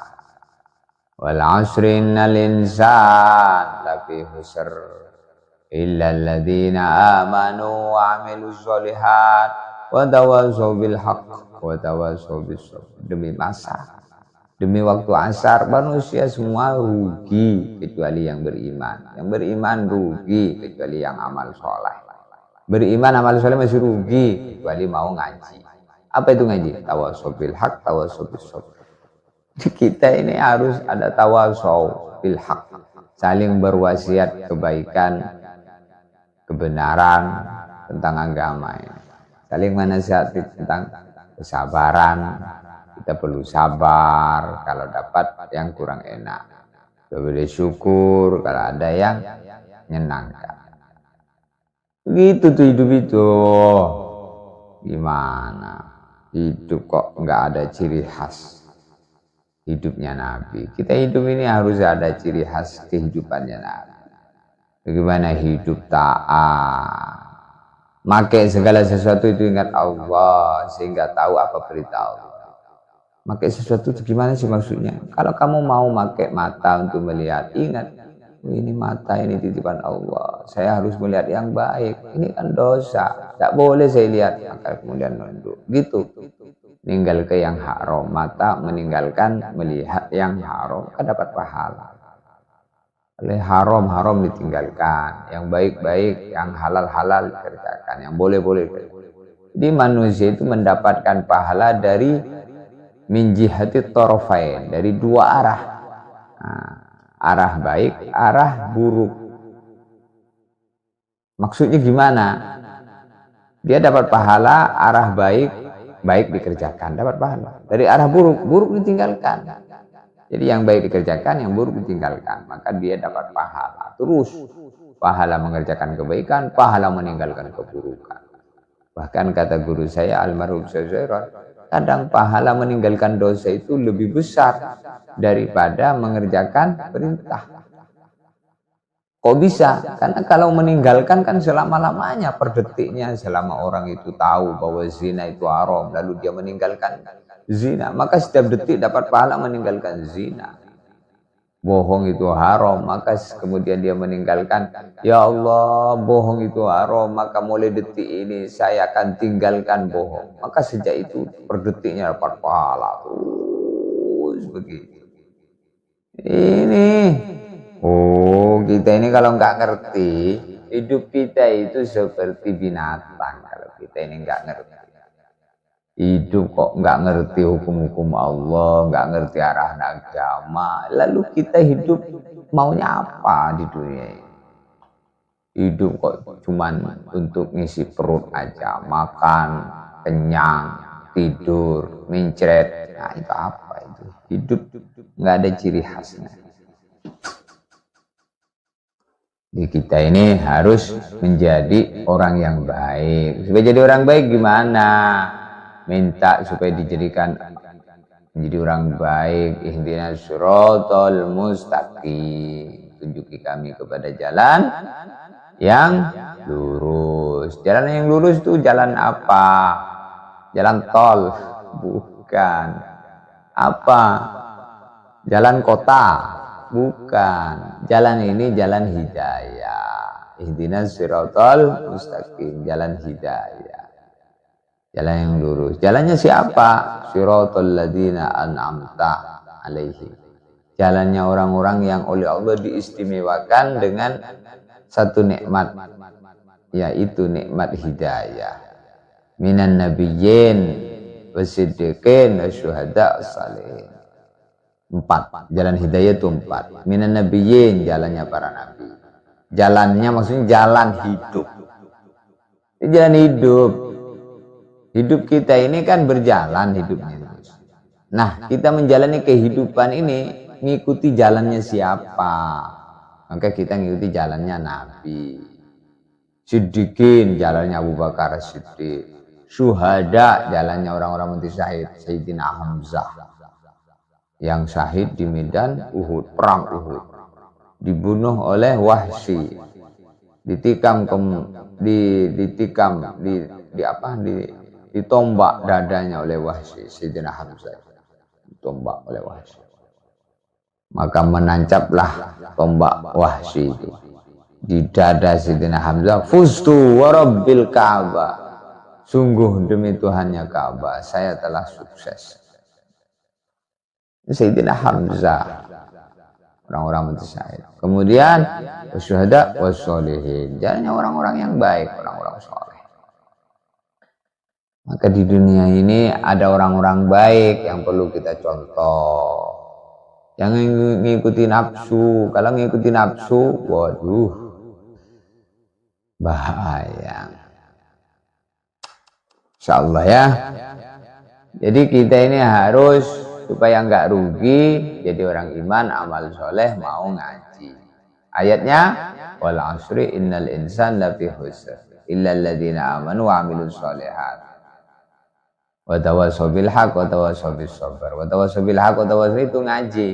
Wal asri innal insan lafi khusr illa alladziina aamanu wa 'amilus sholihat wa tawassaw bil haqq wa tawassaw bis sabr. Demi masa, demi waktu asar, manusia semua rugi kecuali yang beriman. Yang beriman rugi kecuali yang amal soleh. Beriman amal soleh masih rugi kecuali mau ngaji. Apa itu ngaji? Tawassaw bil haqq, tawassaw bis sabr. Kita ini harus ada tawassaw bil haqq, saling berwasiat kebaikan, kebenaran tentang agama ini. Saling menasihati tentang kesabaran. Kita perlu sabar kalau dapat yang kurang enak. Kita boleh syukur kalau ada yang menyenangkan. Begitu tuh hidup itu. Gimana? Hidup kok nggak ada ciri khas hidupnya Nabi. Kita hidup ini harus ada ciri khas kehidupannya Nabi. Bagaimana hidup taat. Makai segala sesuatu itu ingat Allah sehingga tahu apa perintah Allah. Makai sesuatu itu gimana sih maksudnya? Kalau kamu mau pakai mata untuk melihat, ingat ini mata ini titipan Allah. Saya harus melihat yang baik. Ini kan dosa. Tak boleh saya lihat. Maka kemudian nunduk. Gitu. Meninggalkan yang haram. Mata meninggalkan melihat yang haram. Kan dapat pahala. Oleh haram ditinggalkan. Yang baik-baik, yang halal-halal dikerjakan. Yang boleh-boleh. Jadi manusia itu mendapatkan pahala dari min jihati torofain. Dari 2 arah. Nah, arah baik, arah buruk. Maksudnya gimana? Dia dapat pahala arah baik, baik dikerjakan, dapat pahala. Dari arah buruk, buruk ditinggalkan. Jadi yang baik dikerjakan, yang buruk ditinggalkan. Maka dia dapat pahala. Terus pahala mengerjakan kebaikan, pahala meninggalkan keburukan. Bahkan kata guru saya almarhum Syaikhul, kadang pahala meninggalkan dosa itu lebih besar daripada mengerjakan perintah. Kok bisa? Karena kalau meninggalkan kan selama-lamanya, per detiknya, selama orang itu tahu bahwa zina itu haram, lalu dia meninggalkan zina, maka setiap detik dapat pahala meninggalkan zina. Bohong itu haram, maka kemudian dia meninggalkan, ya Allah, bohong itu haram, maka mulai detik ini saya akan tinggalkan bohong. Maka sejak itu per detiknya dapat pahala. Terus begitu. Ini, kita ini kalau nggak ngerti, hidup kita itu seperti binatang. Kalau kita ini nggak ngerti. Hidup kok nggak ngerti hukum-hukum Allah, nggak ngerti arah agama, lalu kita hidup maunya apa di dunia ini? Hidup kok cuman untuk ngisi perut aja, makan, kenyang, tidur, mencret. Nah itu apa itu? Hidup nggak ada ciri khasnya. Jadi kita ini harus menjadi orang yang baik. Supaya jadi orang baik gimana? Minta supaya dijadikan menjadi orang baik. Ihdinas siratal mustaqim. Tunjuki kami kepada jalan yang lurus. Jalan yang lurus itu jalan apa? Jalan tol? Bukan. Apa? Jalan kota? Bukan. Jalan ini jalan hidayah. Ihdinas siratal mustaqim. Jalan hidayah. Jalan yang lurus. Jalannya siapa? Siratal ladzina an'amta alaihim. Jalannya orang-orang yang oleh Allah diistimewakan dengan satu nikmat, yaitu nikmat hidayah. Minan nabiyyin wasiddiqin wasyuhada' salihin. 4. Jalan hidayah itu 4. Minan nabiyyin, jalannya para nabi. Jalannya maksudnya jalan hidup. Jalan hidup. Hidup kita ini kan berjalan hidupnya. Nah, kita menjalani kehidupan ini ngikuti jalannya siapa? Maka kita ngikuti jalannya Nabi. Siddiqin, jalannya Abu Bakar Siddiq. Syuhada, jalannya orang-orang mati syahid, Sayyidina Hamzah. Yang syahid di medan Uhud, perang Uhud. Dibunuh oleh Wahsy. Ditombak dadanya oleh Wahsy, Sayyidina Hamzah. Ditombak oleh Wahsy. Maka menancaplah tombak Wahsy itu di dada Sayyidina Hamzah. Fustu wa rabbil Ka'bah. Sungguh demi Tuhannya Ka'bah, saya telah sukses. Sayyidina Hamzah, orang-orang mati syahid. Kemudian wasyuhada wassolihin, jalannya orang-orang yang baik, orang-orang soleh. Maka di dunia ini ada orang-orang baik yang perlu kita contoh. Jangan ngikuti nafsu. Kalau ngikuti nafsu, waduh, bahaya. Insyaallah ya. Jadi kita ini harus supaya nggak rugi, jadi orang iman, amal soleh, mau ngaji. Ayatnya, wal asri innal insana lafi khusr illal ladzina amanu wa amilus sholihat. Wa tawassaw bil haqq wa tawassaw bis sabr. Wa tawassaw bil haqq wa tawassaw itu ngaji.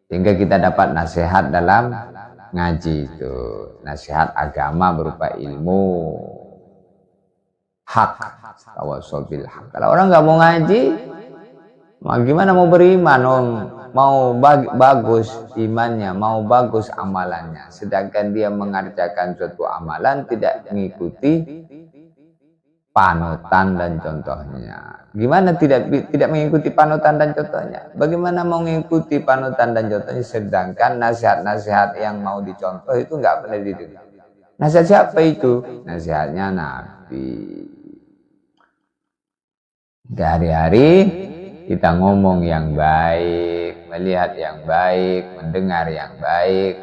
Sehingga kita dapat nasihat dalam ngaji itu. Nasihat agama berupa ilmu hak. Tawassaw bil haqq. Kalau orang nggak mau ngaji, gimana mau beriman? Mau bagus imannya, mau bagus amalannya. Sedangkan dia mengerjakan suatu amalan tidak mengikuti panutan dan contohnya. Gimana tidak mengikuti panutan dan contohnya? Bagaimana mau mengikuti panutan dan contohnya sedangkan nasihat-nasihat yang mau dicontoh itu nggak pernah didengar. Nasihat siapa itu? Nasihatnya Nabi. Hari-hari kita ngomong yang baik, melihat yang baik, mendengar yang baik,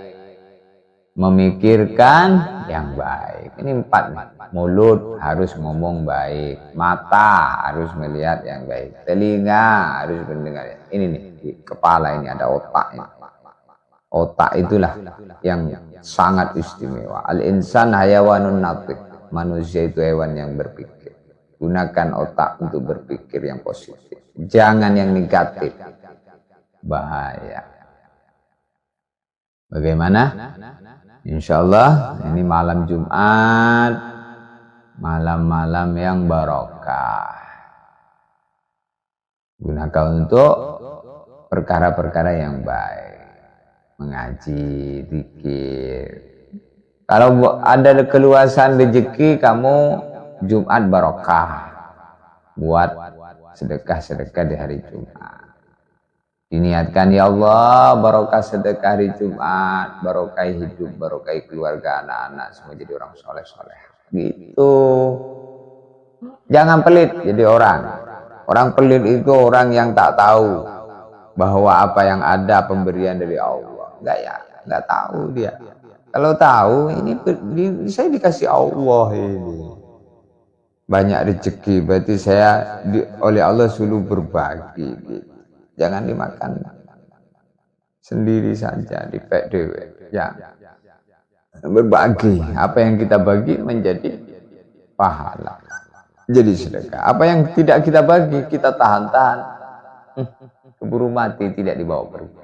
memikirkan yang baik. Ini 4. Mulut harus ngomong baik, mata harus melihat yang baik, telinga harus mendengar. Ini nih, di kepala ini ada otak ini. Otak itulah yang sangat istimewa. Al-insan hayawanun natiq. Manusia itu hewan yang berpikir. Gunakan otak untuk berpikir yang positif. Jangan yang negatif. Bahaya. Bagaimana? Insya Allah ini malam Jumat. Malam-malam yang barokah. Gunakan untuk perkara-perkara yang baik. Mengaji, zikir. Kalau ada keluasan rezeki, kamu Jumat barokah. Buat sedekah-sedekah di hari Jumat. Diniatkan, ya Allah, barokah sedekah hari Jumat, barokah hidup, barokah keluarga, anak-anak, semua jadi orang soleh-soleh. Gitu. Jangan pelit jadi orang. Orang pelit itu orang yang tak tahu bahwa apa yang ada pemberian dari Allah. Enggak tahu dia. Kalau tahu ini saya dikasih Allah ini. Banyak rezeki, berarti saya oleh Allah suruh berbagi gitu. Jangan dimakan sendiri saja, dipek dewe. Ya. Berbagi, apa yang kita bagi menjadi pahala, jadi sedekah. Apa yang tidak kita bagi, kita tahan-tahan, keburu mati, tidak dibawa pergi.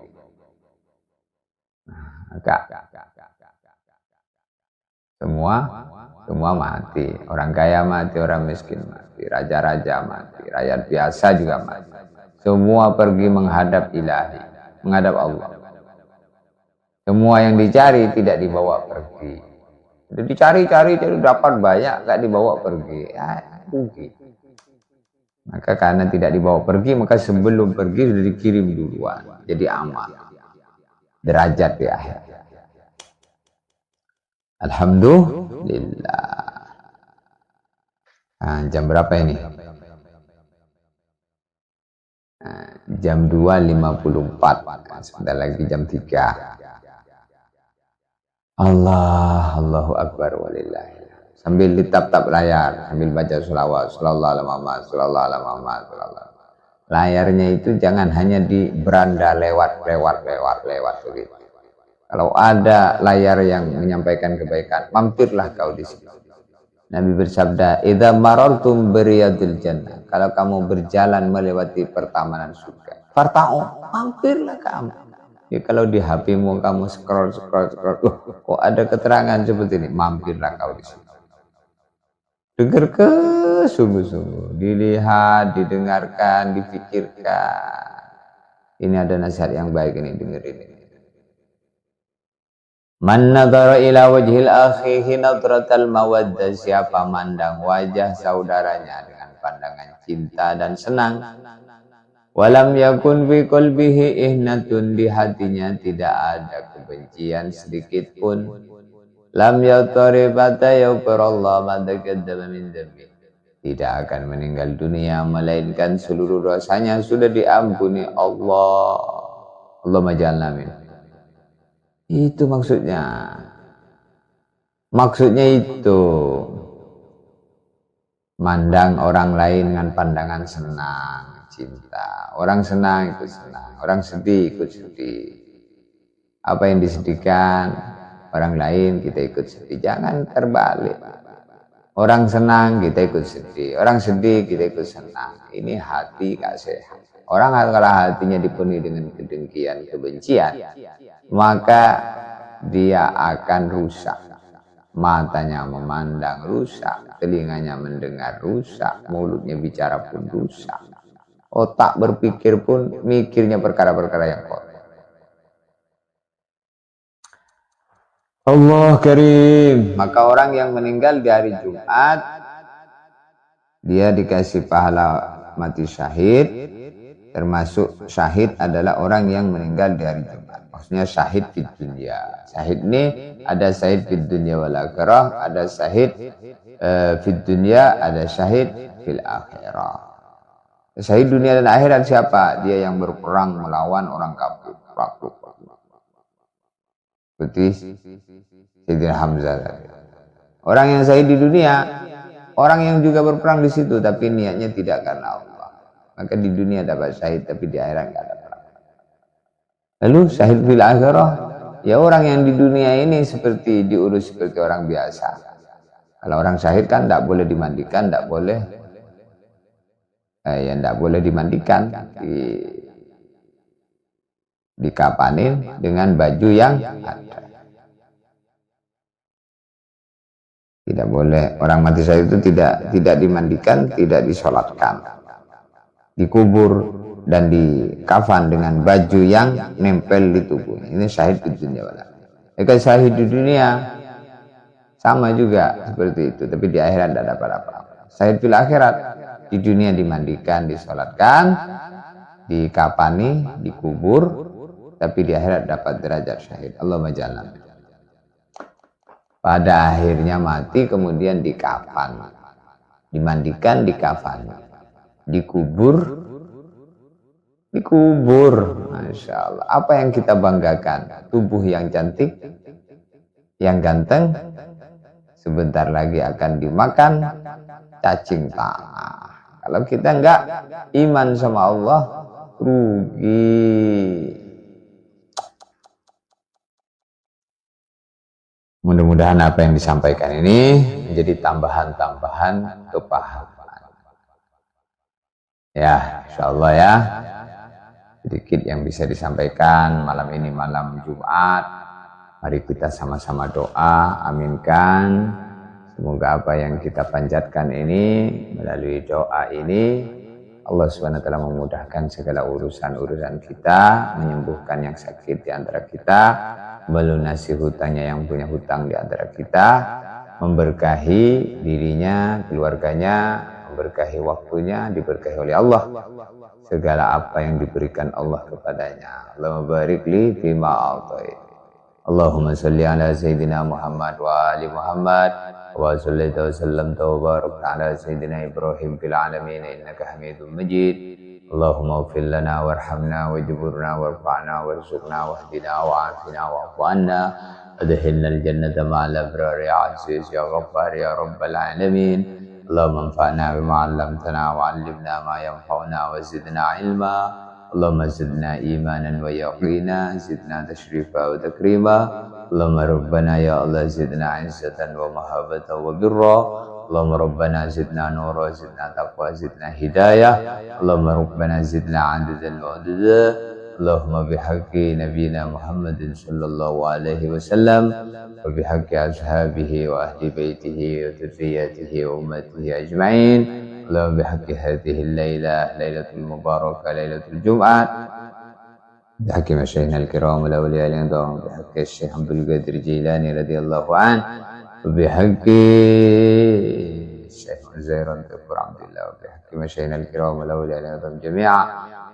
Maka semua mati. Orang kaya mati, orang miskin mati, raja-raja mati, rakyat biasa juga mati. Semua pergi menghadap ilahi, menghadap Allah. Semua yang dicari tidak dibawa pergi. Udah dicari-cari dapat banyak, gak dibawa pergi. Ya, rugi. Maka karena tidak dibawa pergi, maka sebelum pergi sudah dikirim duluan. Jadi amal. Derajat di akhir. Alhamdulillah. Nah, jam berapa ini? Nah, Jam 2.54. Sebentar lagi jam 3. Allahu Akbar walillah. Sambil ditap-tap layar, sambil baca sholawat, sallallahu alaihi Muhammad, sallallahu alaihi Muhammad, sallallahu. Layarnya itu jangan hanya di beranda lewat begitu. Kalau ada layar yang menyampaikan kebaikan, mampirlah kau di situ. Nabi bersabda, "Idza marartum biriyadil jannah." Kalau kamu berjalan melewati pertamanan surga, farta'u, mampirlah kamu. Ya, kalau di HP-mu kamu scroll, kok ada keterangan seperti ini, mampirlah kau di situ. Dengar ke sungguh-sungguh, dilihat, didengarkan, dipikirkan. Ini ada nasihat yang baik ini, dengerin ini. Man nadhara ila wajhil akhihi nadratal mawaddah, siapa mandang wajah saudaranya dengan pandangan cinta dan senang, walam yakun fi qalbihi ihnatun, di hatinya tidak ada kebencian sedikit pun, lam yataribata yaghfirullah ma taqaddama min dhanbi, tidak akan meninggal dunia melainkan seluruh dosanya sudah diampuni Allah. Allahumma ja'alna min. Itu maksudnya. Maksudnya itu mandang orang lain dengan pandangan senang, cinta. Orang senang ikut senang, orang sedih ikut sedih. Apa yang disedihkan orang lain kita ikut sedih. Jangan terbalik. Orang senang kita ikut sedih, orang sedih kita ikut senang. Ini hati gak sehat. Orang kalau hatinya dipenuhi dengan kedengkian, kebencian, maka dia akan rusak. Matanya memandang rusak, telinganya mendengar rusak, mulutnya bicara pun rusak. Otak berpikir pun mikirnya perkara-perkara yang kotor. Allah Karim. Maka orang yang meninggal di hari Jumat, dia dikasih pahala mati syahid. Termasuk syahid adalah orang yang meninggal di hari Jumat. Maksudnya syahid di dunia. Syahid ini ada syahid di dunia wal akhirah, ada syahid di dunia, ada syahid fil akhirah. Syahid dunia dan akhirat siapa? Dia yang berperang melawan orang kafir. Seperti Sayyidina Hamzah. Orang yang syahid di dunia, orang yang juga berperang di situ, tapi niatnya tidak karena Allah. Maka di dunia dapat syahid, tapi di akhirat nggak dapat. Lalu syahid fil akhirah, ya orang yang di dunia ini seperti diurus seperti orang biasa. Kalau orang syahid kan tidak boleh dimandikan, tidak boleh, tidak boleh dimandikan, dikapanin dengan baju yang ada. Tidak boleh, orang mati syahid itu tidak dimandikan, tidak disolatkan, dikubur dan dikafan dengan baju yang nempel di tubuhnya. Ini syahid di dunia. Jika syahid di dunia sama juga seperti itu, tapi di akhirat tidak dapat apa-apa. Syahid fil akhirat, di dunia dimandikan, disolatkan, dikafani, dikubur, tapi di akhirat dapat derajat syahid. Allahumma ja'alna. Pada akhirnya mati, kemudian dikafan, dimandikan, dikafani, dikubur. Masya Allah. Apa yang kita banggakan? Tubuh yang cantik, yang ganteng, sebentar lagi akan dimakan cacing tanah. Kalau kita enggak iman sama Allah, rugi. Mudah-mudahan apa yang disampaikan ini menjadi tambahan-tambahan kepahaman. Ya, insya Allah ya. Sedikit yang bisa disampaikan malam ini, malam Jumat. Mari kita sama-sama doa, aminkan. Semoga apa yang kita panjatkan ini, melalui doa ini, Allah SWT memudahkan segala urusan-urusan kita, menyembuhkan yang sakit di antara kita, melunasi hutangnya yang punya hutang di antara kita, memberkahi dirinya, keluarganya, memberkahi waktunya, diberkahi oleh Allah. Segala apa yang diberikan Allah kepadanya. Allahumma barik li fima a'tait. Allahumma salli ala Sayyidina Muhammad wa ali Muhammad wa sallaita wa sallamta wa barakta ala Sayyidina Ibrahim fil alamin innaka Hamidum Majid. Allahumma ighfir lana warhamna wajburna warfa'na warzuqna wahdina wa'afina wa'fu anna adkhilna al-jannata ma'al abrar ya aziz ya ghaffar ya rabbal alamin. Allahumma anfa'na bima 'allamtana wa 'allimna ma yanfa'una wa zidna ilma. Allahumma zidna imanan wa yaqina, zidna tashrifa wa takrima. Allahumma rabbana ya Allah zidna izzatan wa mahabbatan wa birra. Allahumma rabbana zidna nura, zidna taqwa, zidna hidayah. Allahumma rabbana zidna adada al-udada. Allahumma bihaqqi nabiyina Muhammadin sallallahu alaihi wasallam wa bihaqqi ashabihi wa ahli baitihi wa dhurriyyatihi wa ummatihi ajma'in. Allahumma bihaqqi hadhihi al-laila, lailatul mubarakah, lailatul jum'ah. Bihaqqi masyayikhina al-kiram wal awliya al-indam, bihaqqi Syekh Abdul Qadir Jilani radhiyallahu an, bihaqqi Syekh Zairan Tafur Abdullah, bihaqqi masyayikhina al-kiram wal awliya al-indam jami'a.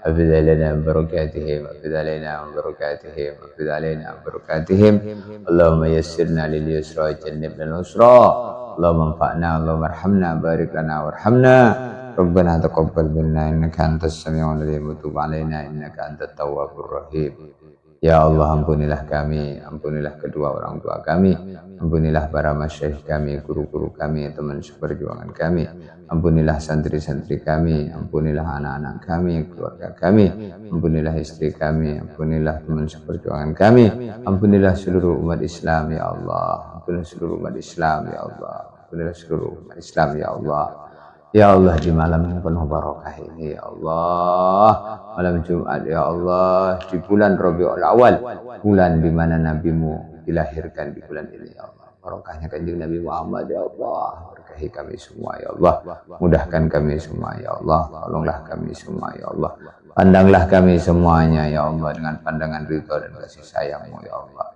أفد علينا من بركاتهم، أفد علينا من بركاتهم، أفد علينا من بركاتهم. اللهم يسرنا لليسرى وجنبنا العسرى. اللهم انفعنا، اللهم ارحمنا، بارك لنا وارحمنا. ربنا تقبل منا إنك أنت السميع العليم وتب علينا إنك أنت التواب الرحيم. Ya Allah, ampunilah kami, ampunilah kedua orang tua kami, ampunilah para masyayikh kami, guru-guru kami, teman seperjuangan kami, ampunilah santri-santri kami, ampunilah anak-anak kami, keluarga kami, ampunilah istri kami, ampunilah teman seperjuangan kami, ampunilah seluruh umat Islam ya Allah, ampunilah seluruh umat Islam ya Allah, ampunilah seluruh umat Islam ya Allah. Ya Allah, di malam yang penuh barokah ini ya Allah, malam Jumat ya Allah, di bulan Rabiul Awal, bulan di mana nabimu dilahirkan di bulan ini ya Allah, barokahnya kanjeng Nabi Muhammad ya Allah, berkahi kami semua ya Allah, mudahkan kami semua ya Allah, tolonglah kami semua ya Allah, pandanglah kami semuanya ya Allah dengan pandangan ridha dan kasih sayangmu ya Allah,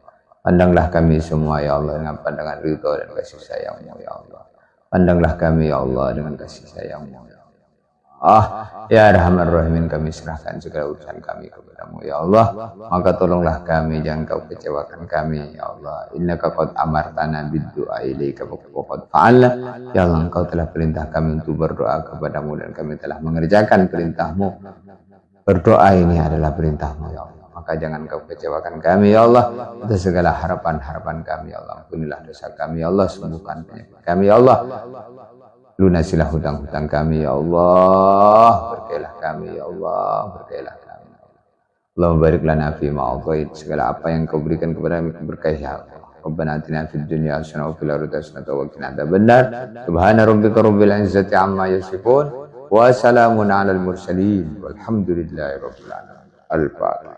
pandanglah kami semua ya Allah dengan pandangan ridha dan kasih sayangmu ya Allah. Pandanglah kami ya Allah dengan kasih sayang-Mu ya Allah. Ya Arhamar Rahimin, kami serahkan segala urusan kami kepadamu ya Allah. Maka tolonglah kami, jangan kau kecewakan kami ya Allah. Innaka qad amartana bid-du'a ilaika wa qad fa'alna. Ya Allah, Engkau telah perintah kami untuk berdoa kepadamu dan kami telah mengerjakan perintah-Mu. Berdoa ini adalah perintah-Mu ya Allah. Maka jangan kau kecewakan kami ya Allah atas segala harapan-harapan kami ya Allah. Ampunilah dosa kami ya Allah, sembuhkan penyakit kami ya Allah, lunasilah hutang-hutang kami ya Allah, berkailah kami ya Allah, berkailah kami. Allahumma barik lana fi ma'adhait, segala apa yang kau berikan kepada kami berkah ya Allah. Rabbana atina fid dunya hasanah wa fil akhirati hasanah wa qina adzabannar. Subhana rabbika rabbil izzati amma yasifun wa salamun alal mursalin walhamdulillahi rabbil alamin. Al-Fatihah.